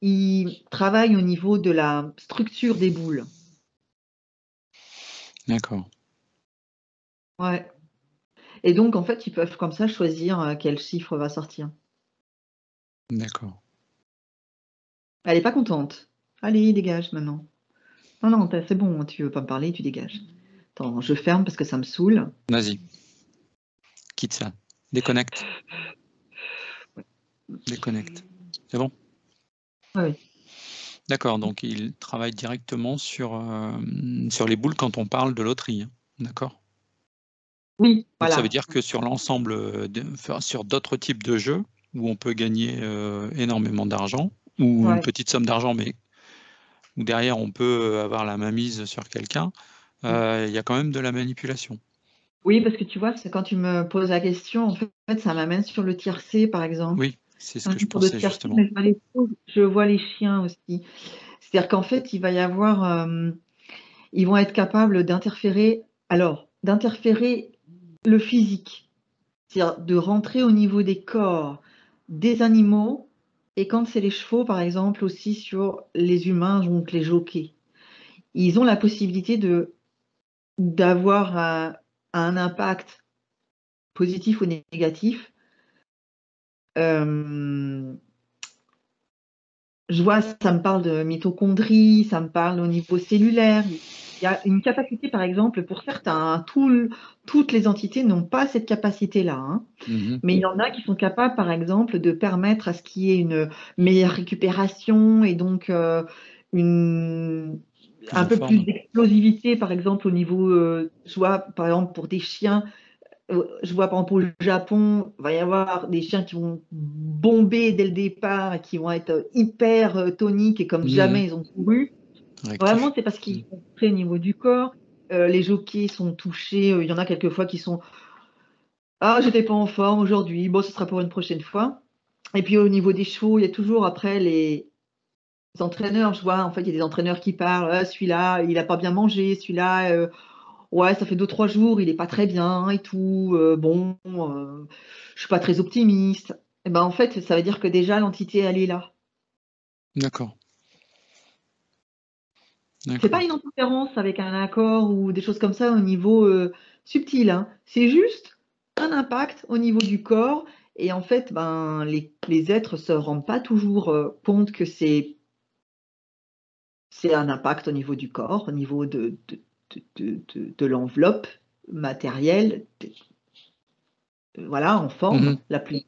ils travaillent au niveau de la structure des boules. D'accord. Ouais, et donc en fait, ils peuvent comme ça choisir, quel chiffre va sortir. D'accord. Elle est pas contente. «Allez, dégage maintenant. Non, non, c'est bon, tu veux pas me parler, tu dégages. Attends, je ferme parce que ça me saoule». Vas-y. Quitte ça. Déconnecte. Déconnecte. C'est bon? Ouais, ouais. D'accord, donc il travaille directement sur les boules quand on parle de loterie, hein. D'accord. Oui, Donc ça veut voilà. dire que sur l'ensemble, sur d'autres types de jeux où on peut gagner, énormément d'argent ou une Ouais. petite somme d'argent, mais où derrière on peut, avoir la mainmise sur quelqu'un, Mmh. il y a quand même de la manipulation. Oui, parce que tu vois, c'est quand tu me poses la question, en fait, ça m'amène sur le tiercé, par exemple. Oui, c'est ce Quand que je tu me parles de pensais tiercé, justement. mais je vois les chiens aussi. C'est-à-dire qu'en fait, il va y avoir, ils vont être capables d'interférer le physique. C'est-à-dire de rentrer au niveau des corps des animaux et quand c'est les chevaux, par exemple, aussi sur les humains, donc les jockeys. Ils ont la possibilité d'avoir un impact positif ou négatif. Hem, je vois, ça me parle de mitochondrie, ça me parle au niveau cellulaire. Il y a une capacité, par exemple, pour certains, toutes les entités n'ont pas cette capacité-là, hein. Mmh. Mais il y en a qui sont capables, par exemple, de permettre à ce qu'il y ait une meilleure récupération et donc une Plus un en peu plus forme. d'explosivité, par exemple, au niveau, je vois, par exemple, pour des chiens, je vois, par exemple, au Japon, il va y avoir des chiens qui vont bomber dès le départ et qui vont être hyper, toniques et comme Mmh. jamais ils ont couru. Vraiment, Réactif. c'est parce qu'ils Mmh. sont prêts au niveau du corps. Les jockeys sont touchés, il y en a quelquefois qui sont: «Ah, j'étais pas en forme aujourd'hui, bon, ce sera pour une prochaine fois». Et puis au niveau des chevaux, il y a toujours après les entraîneurs, je vois, en fait, il y a des entraîneurs qui parlent: «Ah celui-là, il a pas bien mangé, celui-là, ouais, ça fait 2-3 jours, il est pas très bien et tout, bon, je suis pas très optimiste». eh ben, en fait, ça veut dire que déjà l'entité, elle est là. D'accord, C'est pas d'accord. une interférence avec un accord ou des choses comme ça au niveau subtil, hein. C'est juste un impact au niveau du corps. Et en fait, ben, les êtres se rendent pas toujours compte que c'est un impact au niveau du corps, au niveau de l'enveloppe matérielle, voilà, en forme, Mhm. la plus.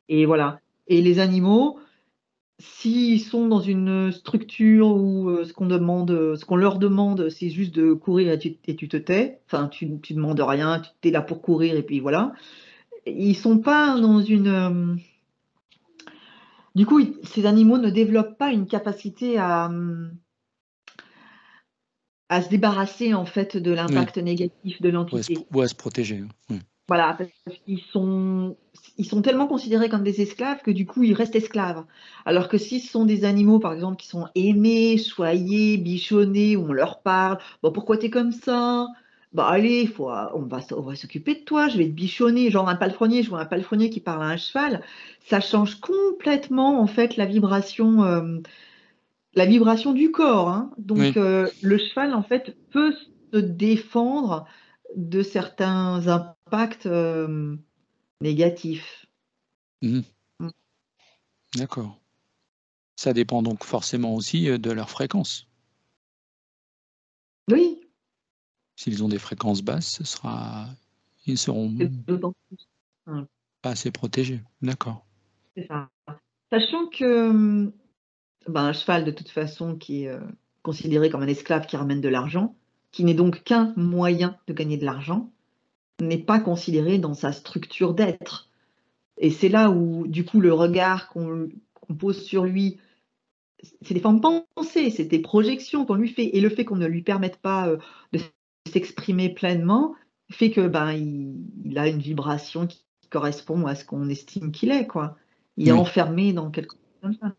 Et voilà. Et les animaux, s'ils sont dans une structure où ce qu'on leur demande, c'est juste de courir et tu te tais, enfin, tu demandes rien, tu es là pour courir et puis voilà. Ils sont pas dans une. Du coup, ces animaux ne développent pas une capacité à se débarrasser en fait de Oui, l'impact négatif de l'entité. ou à se protéger, hein. Oui. Voilà, parce ils sont tellement considérés comme des esclaves que du coup, ils restent esclaves. Alors que si ce sont des animaux, par exemple, qui sont aimés, choyés, bichonnés, où on leur parle: «Bah, pourquoi tu es comme ça? Bah, allez, on va s'occuper de toi, je vais te bichonner». Genre un palefrenier, je vois un palefrenier qui parle à un cheval, ça change complètement en fait la vibration du corps, hein. Donc Oui. le cheval en fait peut se défendre de certains impacts, négatifs. Mhm. Mmh. D'accord. Ça dépend donc forcément aussi de leur fréquence. Oui, S'ils ont des fréquences basses, ils seront c'est d'autant plus simple, pas assez protégés. D'accord. c'est ça. Sachant que, ben, un cheval de toute façon qui est, considéré comme un esclave qui ramène de l'argent, qui n'est donc qu'un moyen de gagner de l'argent, n'est pas considéré dans sa structure d'être. Et c'est là où du coup le regard qu'on pose sur lui, c'est des formes pensées, c'est des projections qu'on lui fait, et le fait qu'on ne lui permette pas, de s'exprimer pleinement, fait que, ben, il a une vibration qui correspond à ce qu'on estime qu'il est, quoi. Il est Oui. enfermé dans quelque chose comme ça.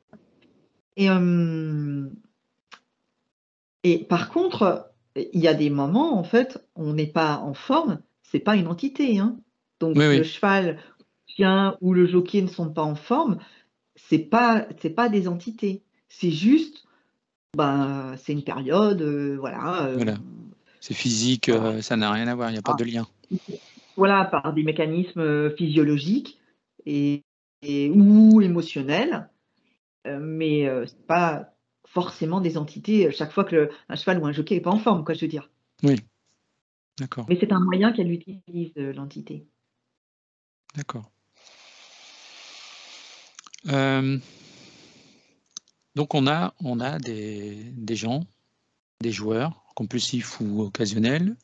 Et par contre, il y a des moments, en fait, on n'est pas en forme, c'est pas une entité, hein. Oui, Donc le oui. cheval, le chien ou le jockey ne sont pas en forme, c'est pas des entités. C'est juste, ben, c'est une période, voilà, Voilà. C'est physique, voilà, ça n'a rien à voir, il y a pas ah, de lien. voilà, par des mécanismes, physiologiques et ou émotionnels, mais c'est pas forcément des entités, chaque fois que un cheval ou un jockey est pas en forme, quoi, je veux dire. Oui, d'accord, Mais c'est un moyen qu'elle utilise, l'entité. d'accord. Hem, donc on a des gens, des joueurs compulsifs ou occasionnels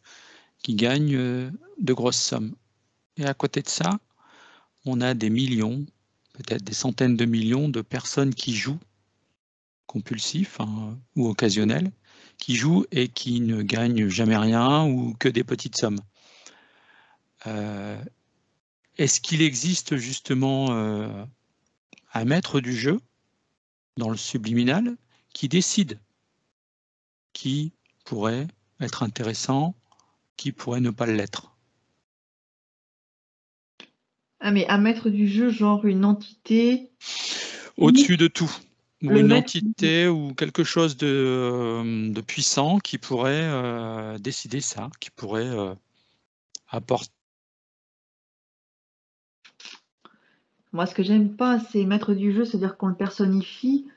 qui gagnent, de grosses sommes et à côté de ça, on a des millions, peut-être des centaines de millions de personnes qui jouent, compulsifs, hein, ou occasionnels, qui jouent et qui ne gagnent jamais rien ou que des petites sommes. Heu, est-ce qu'il existe justement, un maître du jeu, dans le subliminal, qui décide qui pourrait être intéressant, qui pourrait ne pas l'être? Ah, mais un maître du jeu, genre une entité ou Au-dessus de tout, ou le une maître du jeu? entité ou quelque chose de puissant qui pourrait, décider ça, qui pourrait, apporter. Moi, ce que j'aime pas, c'est maître du jeu, c'est-à-dire qu'on le personnifie.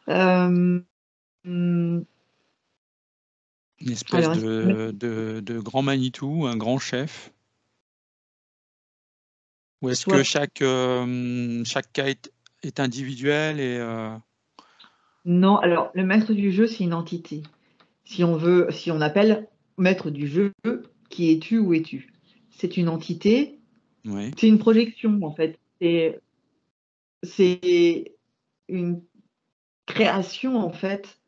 Hem, mmh, Une espèce alors est-ce que maître de grand Manitou, un grand chef? Ou je est-ce que vois chaque cas est individuel et non, alors le maître du jeu, c'est une entité. Si on appelle maître du jeu, qui es-tu? Où es-tu? C'est une entité, oui. c'est une projection, en fait. C'est une création, en fait,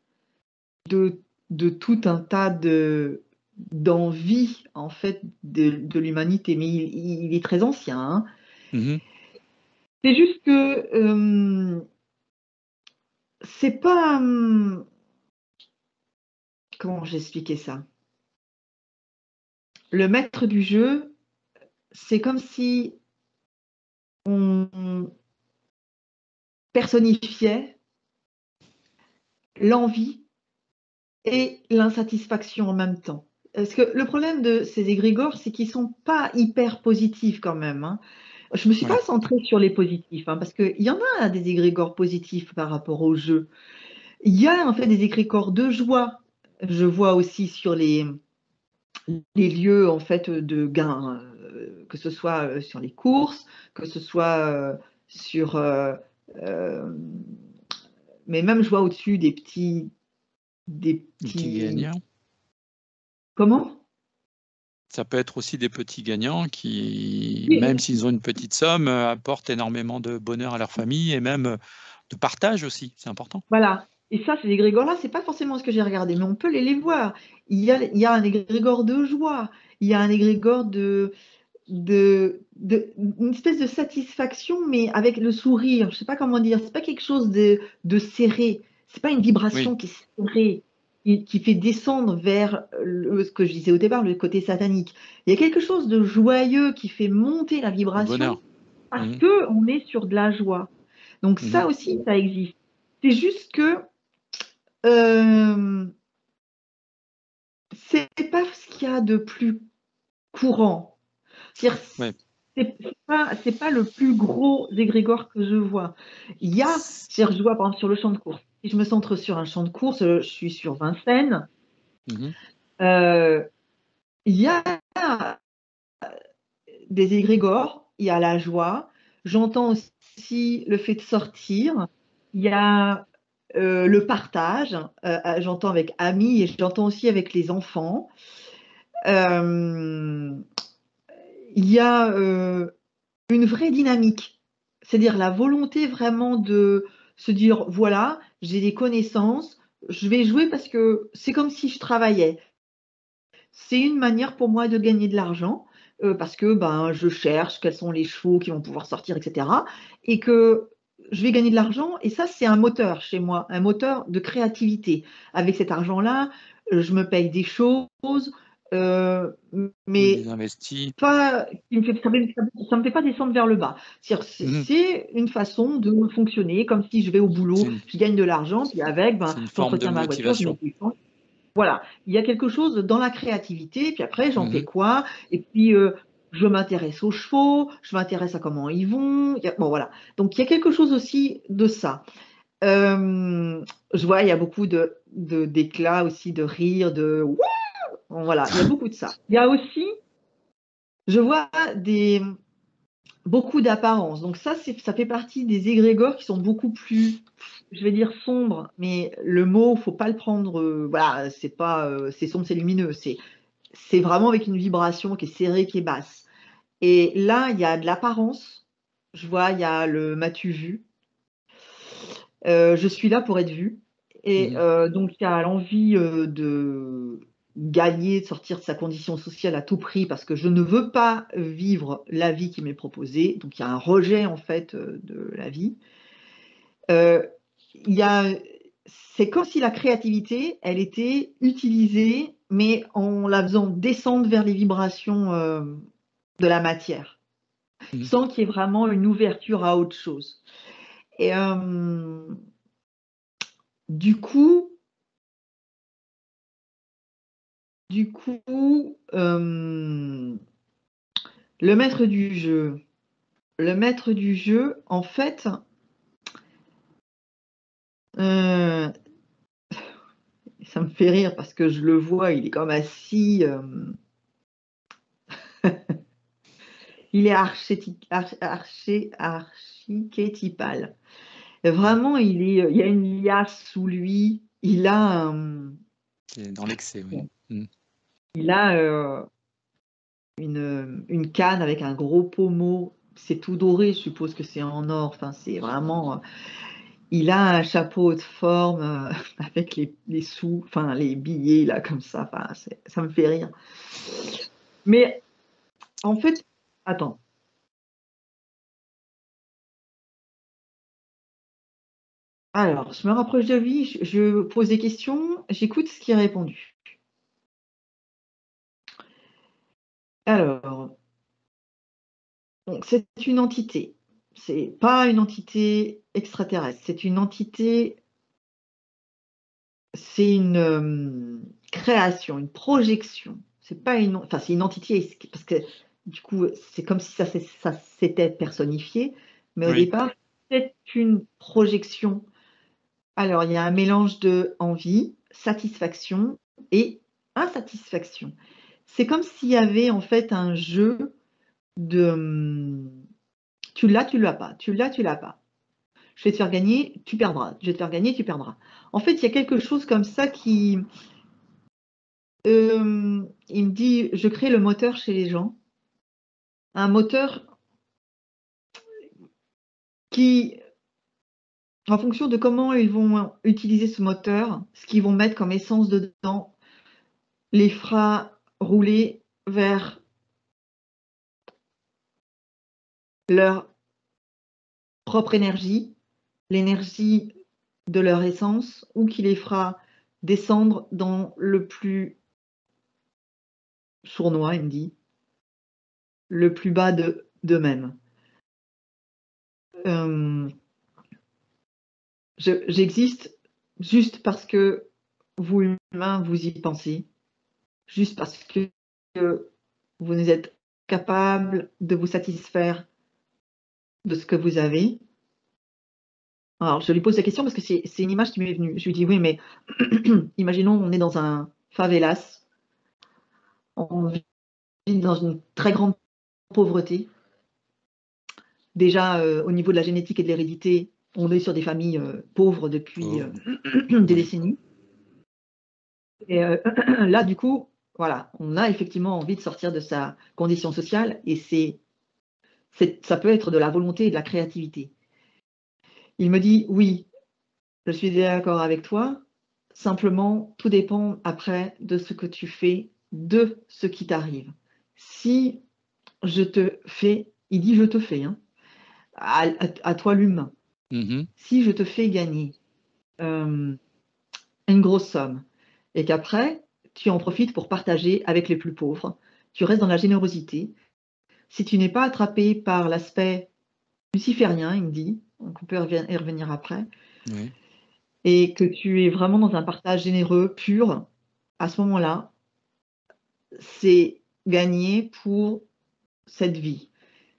de tout un tas d'envies, en fait, de l'humanité. Mais il est très ancien, hein. Mmh. C'est juste que, c'est pas, comment j'expliquais ça? Le maître du jeu, c'est comme si on personnifiait l'envie et l'insatisfaction en même temps. Parce que le problème de ces égrégores, c'est qu'ils sont pas hyper positifs quand même, hein. Je me suis Ouais, pas centrée sur les positifs, hein, parce qu'il y en a des égrégores positifs par rapport au jeu. Il y a en fait des égrégores de joie. Je vois aussi sur les lieux en fait de gain, que ce soit sur les courses, que ce soit sur, euh, mais même je vois au-dessus des des petits petits, gagnants. comment? Ça peut être aussi des petits gagnants qui, même Oui, s'ils ont une petite somme, apportent énormément de bonheur à leur famille et même de partage aussi, c'est important. voilà. Et ça, ces égrégores-là, c'est pas forcément ce que j'ai regardé, mais on peut les voir. Il y a un égrégore de joie, il y a un égrégore une espèce de satisfaction, mais avec le sourire. Je sais pas comment dire. C'est pas quelque chose de serré. C'est pas une Oui, vibration qui est serrée, qui fait descendre vers ce que je disais au départ, le côté satanique. Il y a quelque chose de joyeux qui fait monter la le vibration bonheur. parce Mhm, que on est sur de la joie. Donc mhm. ça aussi, ça existe. C'est juste que euh, c'est pas ce qu'il y a de plus courant. C'est-à-dire, Ouais. c'est pas le plus gros égrégore que je vois. Il y a, c'est-à-dire, je vois par exemple sur le champ de course. Si je me centre sur un champ de course, je suis sur Vincennes. Mhm. euh, il y a des égrégores, il y a la joie. J'entends aussi le fait de sortir. Il y a le partage. J'entends avec amis et j'entends aussi avec les enfants. Euh, il y a une vraie dynamique, c'est-à-dire la volonté vraiment de se dire, voilà, j'ai des connaissances, je vais jouer parce que c'est comme si je travaillais. C'est une manière pour moi de gagner de l'argent parce que ben, je cherche quels sont les chevaux qui vont pouvoir sortir, etc. Et que je vais gagner de l'argent et ça, c'est un moteur chez moi, un moteur de créativité. Avec cet argent-là, je me paye des choses, euh, Vous les mais investissez. pas, ça me fait pas descendre vers le bas. Mhm. C'est une façon de fonctionner, comme si je vais au boulot, C'est une, je gagne de l'argent, puis avec, ben, c'est une forme de j'entretiens ma voiture, je mets motivation. des essence. Voilà, il y a quelque chose dans la créativité, puis après, j'en fais Mhm. quoi? Et puis, je m'intéresse aux chevaux, je m'intéresse à comment ils vont. Bon, voilà. Donc, il y a quelque chose aussi de ça. Euh, je vois, il y a beaucoup d'éclats aussi, de rire, de... Bon, voilà, il y a beaucoup de ça. Il y a aussi, je vois beaucoup d'apparence. Donc ça fait partie des égrégores qui sont beaucoup plus, je vais dire sombres, mais le mot, faut pas le prendre, voilà, c'est pas, c'est sombre, c'est lumineux. C'est vraiment avec une vibration qui est serrée, qui est basse. Et là, il y a de l'apparence. Je vois, il y a le m'as-tu vu. Je suis là pour être vue. Et Mhm. donc, il y a l'envie de gagner, de sortir de sa condition sociale à tout prix parce que je ne veux pas vivre la vie qui m'est proposée. Donc, il y a un rejet, en fait, de la vie. Euh, il y a, c'est comme si la créativité, elle était utilisée, mais en la faisant descendre vers les vibrations de la matière, Mhm. sans qu'il y ait vraiment une ouverture à autre chose. Et du coup, Du coup, le maître du jeu. Le maître du jeu, en fait, euh, ça me fait rire parce que je le vois, il est comme assis, il est archétypal. Vraiment, il y a une liasse sous lui, C'est dans l'excès, oui. Mhm. il a une canne avec un gros pommeau. C'est tout doré, je suppose que c'est en or. Enfin, c'est vraiment. Il a un chapeau de forme avec les sous, enfin les billets là comme ça. Enfin, ça me fait rire. Mais en fait, attends. Alors, je me rapproche de lui, je pose des questions, j'écoute ce qui est répondu. Alors, donc, c'est une entité. C'est pas une entité extraterrestre, c'est une entité, c'est une création, une projection. C'est pas une, enfin c'est une entité parce que du coup c'est comme si ça s'était personnifié, mais au Oui. départ c'est une projection. Alors il y a un mélange de envie, satisfaction et insatisfaction. C'est comme s'il y avait en fait un jeu de tu l'as, tu l'as pas, tu l'as, tu l'as pas. Je vais te faire gagner, tu perdras. Je vais te faire gagner, tu perdras. En fait, il y a quelque chose comme ça qui, il me dit, je crée le moteur chez les gens, un moteur qui, en fonction de comment ils vont utiliser ce moteur, ce qu'ils vont mettre comme essence dedans, les fera rouler vers leur propre énergie, l'énergie de leur essence, ou qui les fera descendre dans le plus sournois, il me dit, le plus bas d'eux-mêmes. J'existe juste parce que vous, humains, vous y pensez, juste parce que vous êtes capable de vous satisfaire de ce que vous avez. Alors, je lui pose la question parce que c'est une image qui m'est venue. Je lui dis, oui, mais imaginons, on est dans un favelas, on vit dans une très grande pauvreté. Déjà, au niveau de la génétique et de l'hérédité, on est sur des familles pauvres depuis Pauvre. des Oui. décennies. Et là, du coup, voilà, on a effectivement envie de sortir de sa condition sociale et ça peut être de la volonté et de la créativité. Il me dit, oui, je suis d'accord avec toi, simplement, tout dépend après de ce que tu fais, de ce qui t'arrive. Si je te fais, il dit je te fais, hein, à toi l'humain, si je te fais gagner une grosse somme et qu'après, tu en profites pour partager avec les plus pauvres, tu restes dans la générosité. Si tu n'es pas attrapé par l'aspect luciférien, il me dit, donc on peut y revenir après, Oui. et que tu es vraiment dans un partage généreux, pur, à ce moment-là, c'est gagné pour cette vie.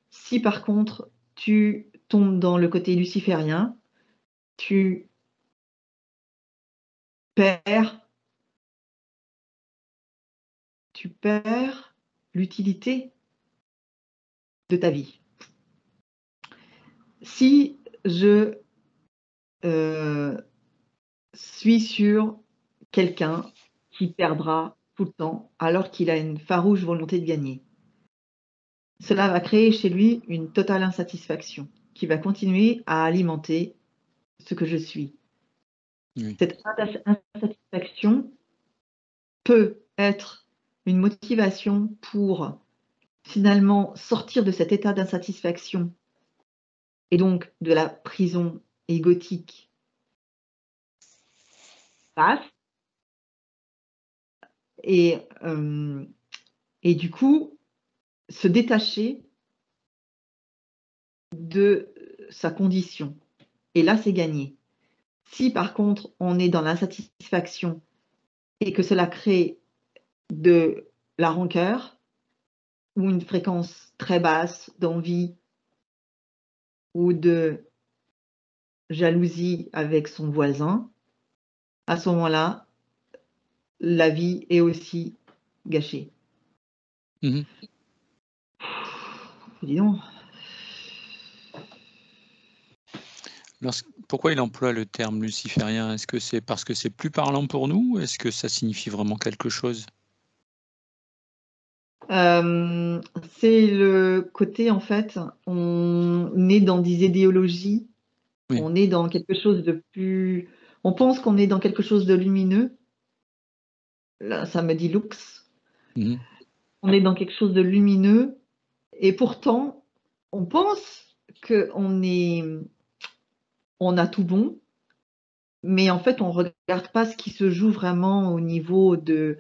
Si par contre, tu tombes dans le côté luciférien, tu perds, tu perds l'utilité de ta vie. Si je suis sur quelqu'un qui perdra tout le temps alors qu'il a une farouche volonté de gagner, cela va créer chez lui une totale insatisfaction qui va continuer à alimenter ce que je suis. Oui. Cette insatisfaction peut être une motivation pour finalement sortir de cet état d'insatisfaction et donc de la prison égotique basse et, et du coup se détacher de sa condition. Et là, c'est gagné. Si par contre, on est dans l'insatisfaction et que cela crée de la rancœur ou une fréquence très basse d'envie ou de jalousie avec son voisin, à ce moment-là, la vie est aussi gâchée. Mhm. Dis donc. Pourquoi il emploie le terme luciférien? Est-ce que c'est parce que c'est plus parlant pour nous ou est-ce que ça signifie vraiment quelque chose? C'est le côté, en fait, on est dans des idéologies, Oui. on est dans quelque chose de plus, on pense qu'on est dans quelque chose de lumineux. Là, ça me dit lux. Mmh. On est dans quelque chose de lumineux et pourtant, on pense on a tout bon, mais en fait, on regarde pas ce qui se joue vraiment au niveau de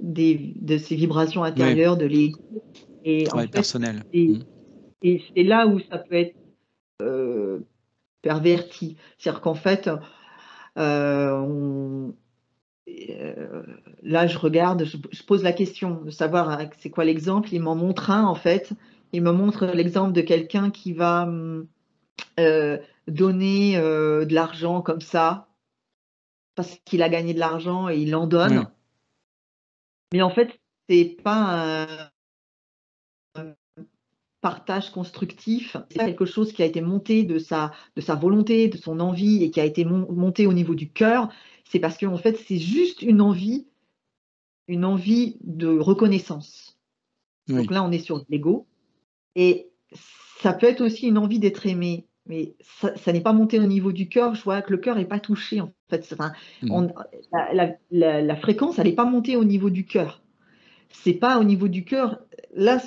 ces vibrations Oui, intérieures, de l'ego et en travail fait, personnel. c'est Mmh. et c'est là où ça peut être perverti. C'est-à-dire qu'en fait, on là je regarde, je pose la question de savoir c'est quoi l'exemple. Il m'en montre un en fait. Il me montre l'exemple de quelqu'un qui va, donner, de l'argent comme ça, parce qu'il a gagné de l'argent et il en Oui, donne. Mais en fait, c'est pas un partage constructif, c'est pas quelque chose qui a été monté de sa volonté, de son envie et qui a été monté au niveau du cœur. C'est parce qu'en fait, c'est juste une envie de reconnaissance. Donc oui. là, on est sur de l'ego et ça peut être aussi une envie d'être aimé, mais ça n'est pas monté au niveau du cœur. Je vois que le cœur n'est pas touché en fait. Enfin, Mhm. on, la fréquence, elle n'est pas montée au niveau du cœur. C'est pas au niveau du cœur. Là,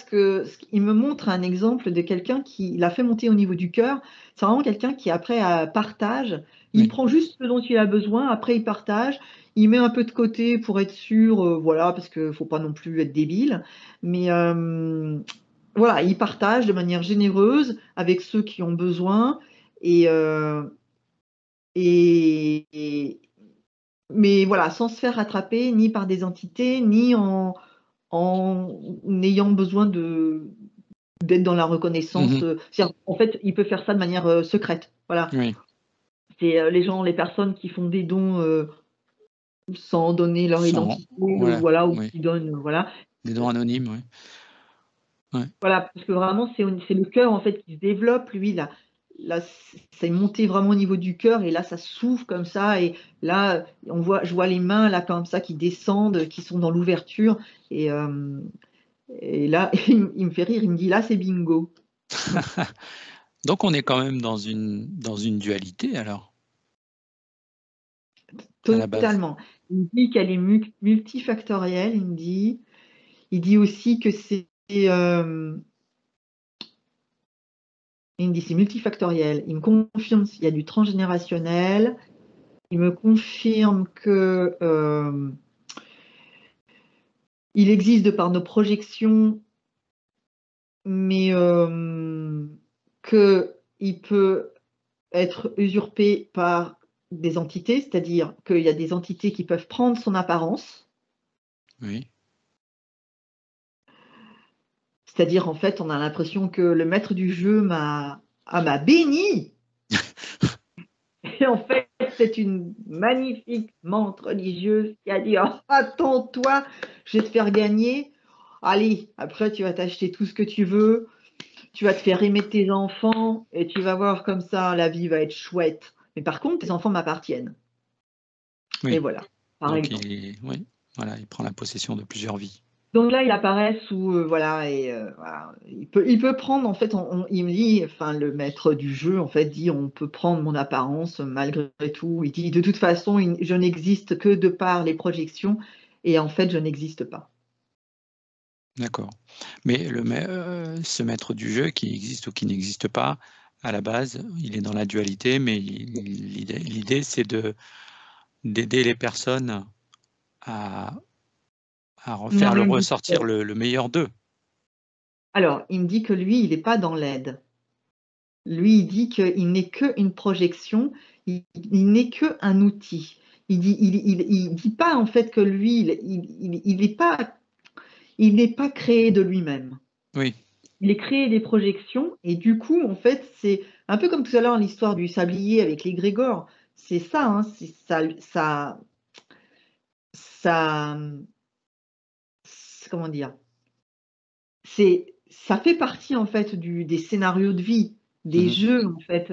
il me montre un exemple de quelqu'un qui l'a fait monter au niveau du cœur. C'est vraiment quelqu'un qui après partage. Il Oui, prend juste ce dont il a besoin. Après, il partage. Il met un peu de côté pour être sûr, voilà, parce qu'il faut pas non plus être débile. Mais voilà, il partage de manière généreuse avec ceux qui ont besoin. Et, et mais voilà, sans se faire rattraper ni par des entités, ni en ayant besoin d'être dans la reconnaissance. mhm. En fait, il peut faire ça de manière secrète. Voilà. Oui, C'est les personnes qui font des dons sans donner leur sans, identité, voilà, voilà, ou oui. qui donnent, voilà. Des dons anonymes, oui. Ouais. Voilà, parce que vraiment, c'est le cœur en fait qui se développe. Lui, là, c'est monté vraiment au niveau du cœur et là, ça s'ouvre comme ça. Et là, je vois les mains là comme ça qui descendent, qui sont dans l'ouverture. Et, et là, il me fait rire. Il me dit là, c'est bingo. Donc on est quand même dans une dualité alors, à la base. Totalement. Il me dit qu'elle est multifactorielle, il me dit. Il dit aussi que c'est multifactoriel. Il me confirme s'il y a du transgénérationnel. Il me confirme que il existe de par nos projections, mais qu'il peut être usurpé par des entités, c'est-à-dire qu'il y a des entités qui peuvent prendre son apparence. Oui. C'est-à-dire, en fait, on a l'impression que le maître du jeu m'a béni. Et en fait, c'est une magnifique menthe religieuse qui a dit oh, attends-toi, je vais te faire gagner. Allez, après, tu vas t'acheter tout ce que tu veux. Tu vas te faire aimer tes enfants et tu vas voir comme ça, la vie va être chouette. Mais par contre, tes enfants m'appartiennent. Et Oui. voilà, par Donc exemple. oui, voilà, il prend la possession de plusieurs vies. Donc là, il apparaît sous voilà et voilà, il peut prendre en fait, il me dit, enfin le maître du jeu en fait dit on peut prendre mon apparence malgré tout. Il dit de toute façon, je n'existe que de par les projections et en fait je n'existe pas. D'accord. Mais ce maître du jeu qui existe ou qui n'existe pas, à la base, il est dans la dualité, mais l'idée c'est d'aider les personnes à Non, faire il me dit, ressortir le meilleur d'eux. alors il me dit que lui, il n'est pas dans l'aide. Lui, il dit qu'il n'est qu'une projection, il n'est qu'un outil. Il dit pas en fait que lui, il n'est pas créé de lui-même. Oui. Il est créé des projections et du coup, en fait, c'est un peu comme tout à l'heure l'histoire du sablier avec les Grégor. C'est ça, hein, ça, comment dire, ça fait partie en fait des scénarios de vie, des Mhm. jeux en fait,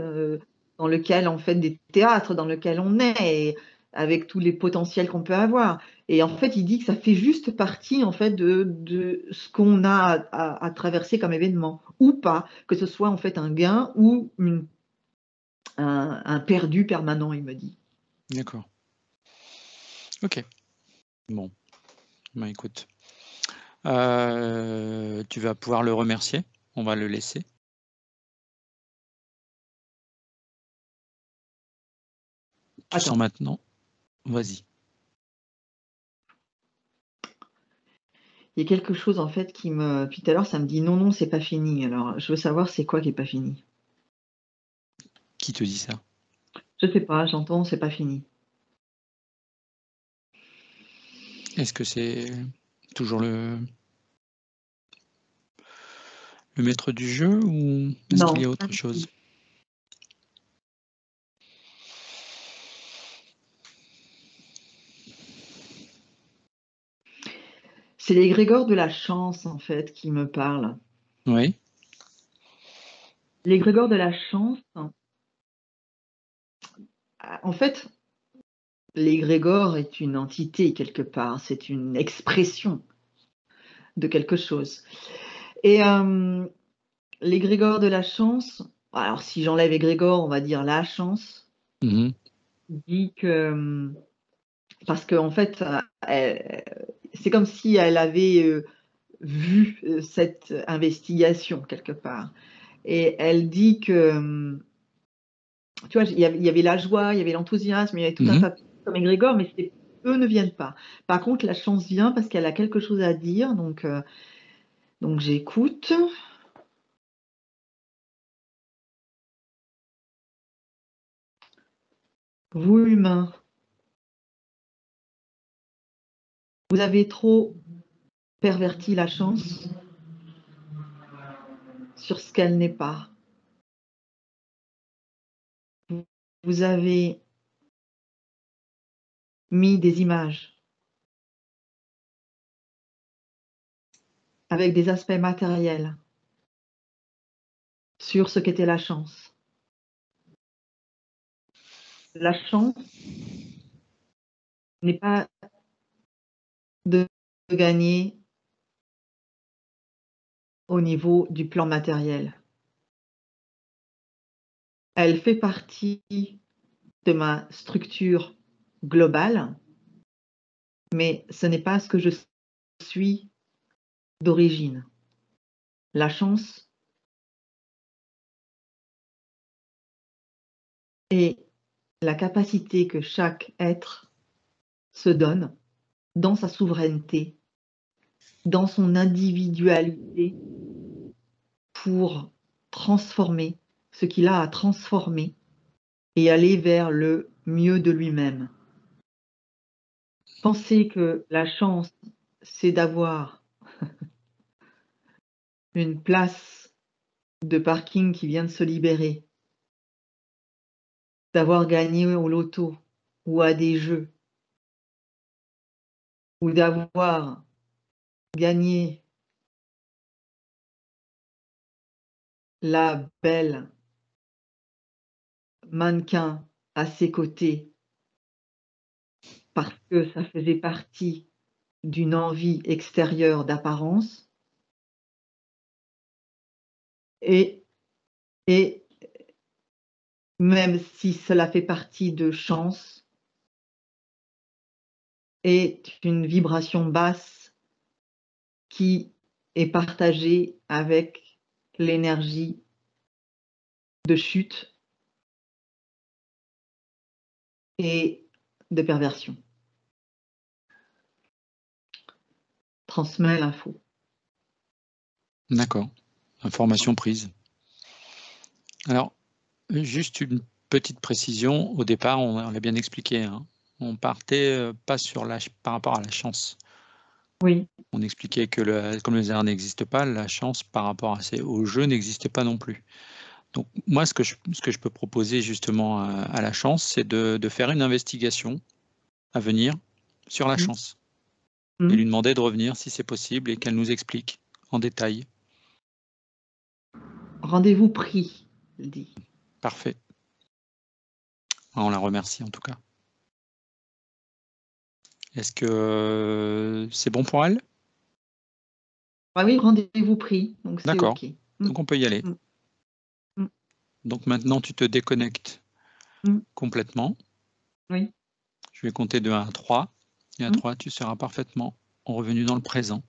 dans lequel en fait des théâtres dans lequel on est, et avec tous les potentiels qu'on peut avoir. Et en fait, il dit que ça fait juste partie en fait de ce qu'on a à traverser comme événement ou pas, que ce soit en fait un gain ou un perdu permanent, il me dit. D'accord. Ok. Bon, bah écoute, tu vas pouvoir le remercier. On va le laisser. Tu sens Attends, maintenant. Vas-y. il y a quelque chose en fait qui me, puis tout à l'heure ça me dit non non c'est pas fini. Alors je veux savoir c'est quoi qui est pas fini. Qui te dit ça? Je sais pas, j'entends, c'est pas fini. Est-ce que c'est toujours le maître du jeu ou est-ce qu'il y Non, a pas autre du chose? tout. C'est l'égrégore de la chance, en fait, qui me parle. Oui. L'égrégore de la chance, en fait, l'égrégore est une entité quelque part, c'est une expression de quelque chose. Et l'égrégore de la chance, alors si j'enlève égrégore, on va dire la chance, Mmh. dit que, parce qu'en fait, c'est comme si elle avait vu cette investigation quelque part. Et elle dit que, tu vois, il y avait la joie, il y avait l'enthousiasme, il y avait tout un Mmh. tas de choses comme égrégore, mais eux ne viennent pas. Par contre, la chance vient parce qu'elle a quelque chose à dire, donc j'écoute. Vous, humains, vous avez trop perverti la chance sur ce qu'elle n'est pas. Vous avez mis des images avec des aspects matériels sur ce qu'était la chance. La chance n'est pas de gagner au niveau du plan matériel. Elle fait partie de ma structure globale, mais ce n'est pas ce que je suis d'origine. La chance est la capacité que chaque être se donne dans sa souveraineté, dans son individualité, pour transformer ce qu'il a à transformer et aller vers le mieux de lui-même. Penser que la chance, c'est d'avoir une place de parking qui vient de se libérer, d'avoir gagné au loto ou à des jeux, ou d'avoir gagné la belle mannequin à ses côtés parce que ça faisait partie d'une envie extérieure d'apparence et et même si cela fait partie de chance, est une vibration basse qui est partagée avec l'énergie de chute et de perversion. Transmets l'info. D'accord. Information prise. Alors, juste une petite précision. Au départ, on l'a bien expliqué, hein. On partait, pas sur par rapport à la chance. Oui. On expliquait que comme le hasard n'existe pas, la chance par rapport au jeu n'existe pas non plus. Donc moi, ce que je peux proposer justement à la chance, c'est de faire une investigation à venir sur la Mmh. chance et Mmh. lui demander de revenir si c'est possible et qu'elle nous explique en détail. Rendez-vous pris, il dit. Parfait. On la remercie en tout cas. Est-ce que c'est bon pour elle? Ah oui, rendez-vous pris, donc c'est D'accord, OK. Mmh. donc on peut y aller. Mmh. Mmh. Donc maintenant tu te déconnectes Mmh. complètement. Oui. Je vais compter de 1 à 3 et à Mmh. 3 tu seras parfaitement revenu dans le présent.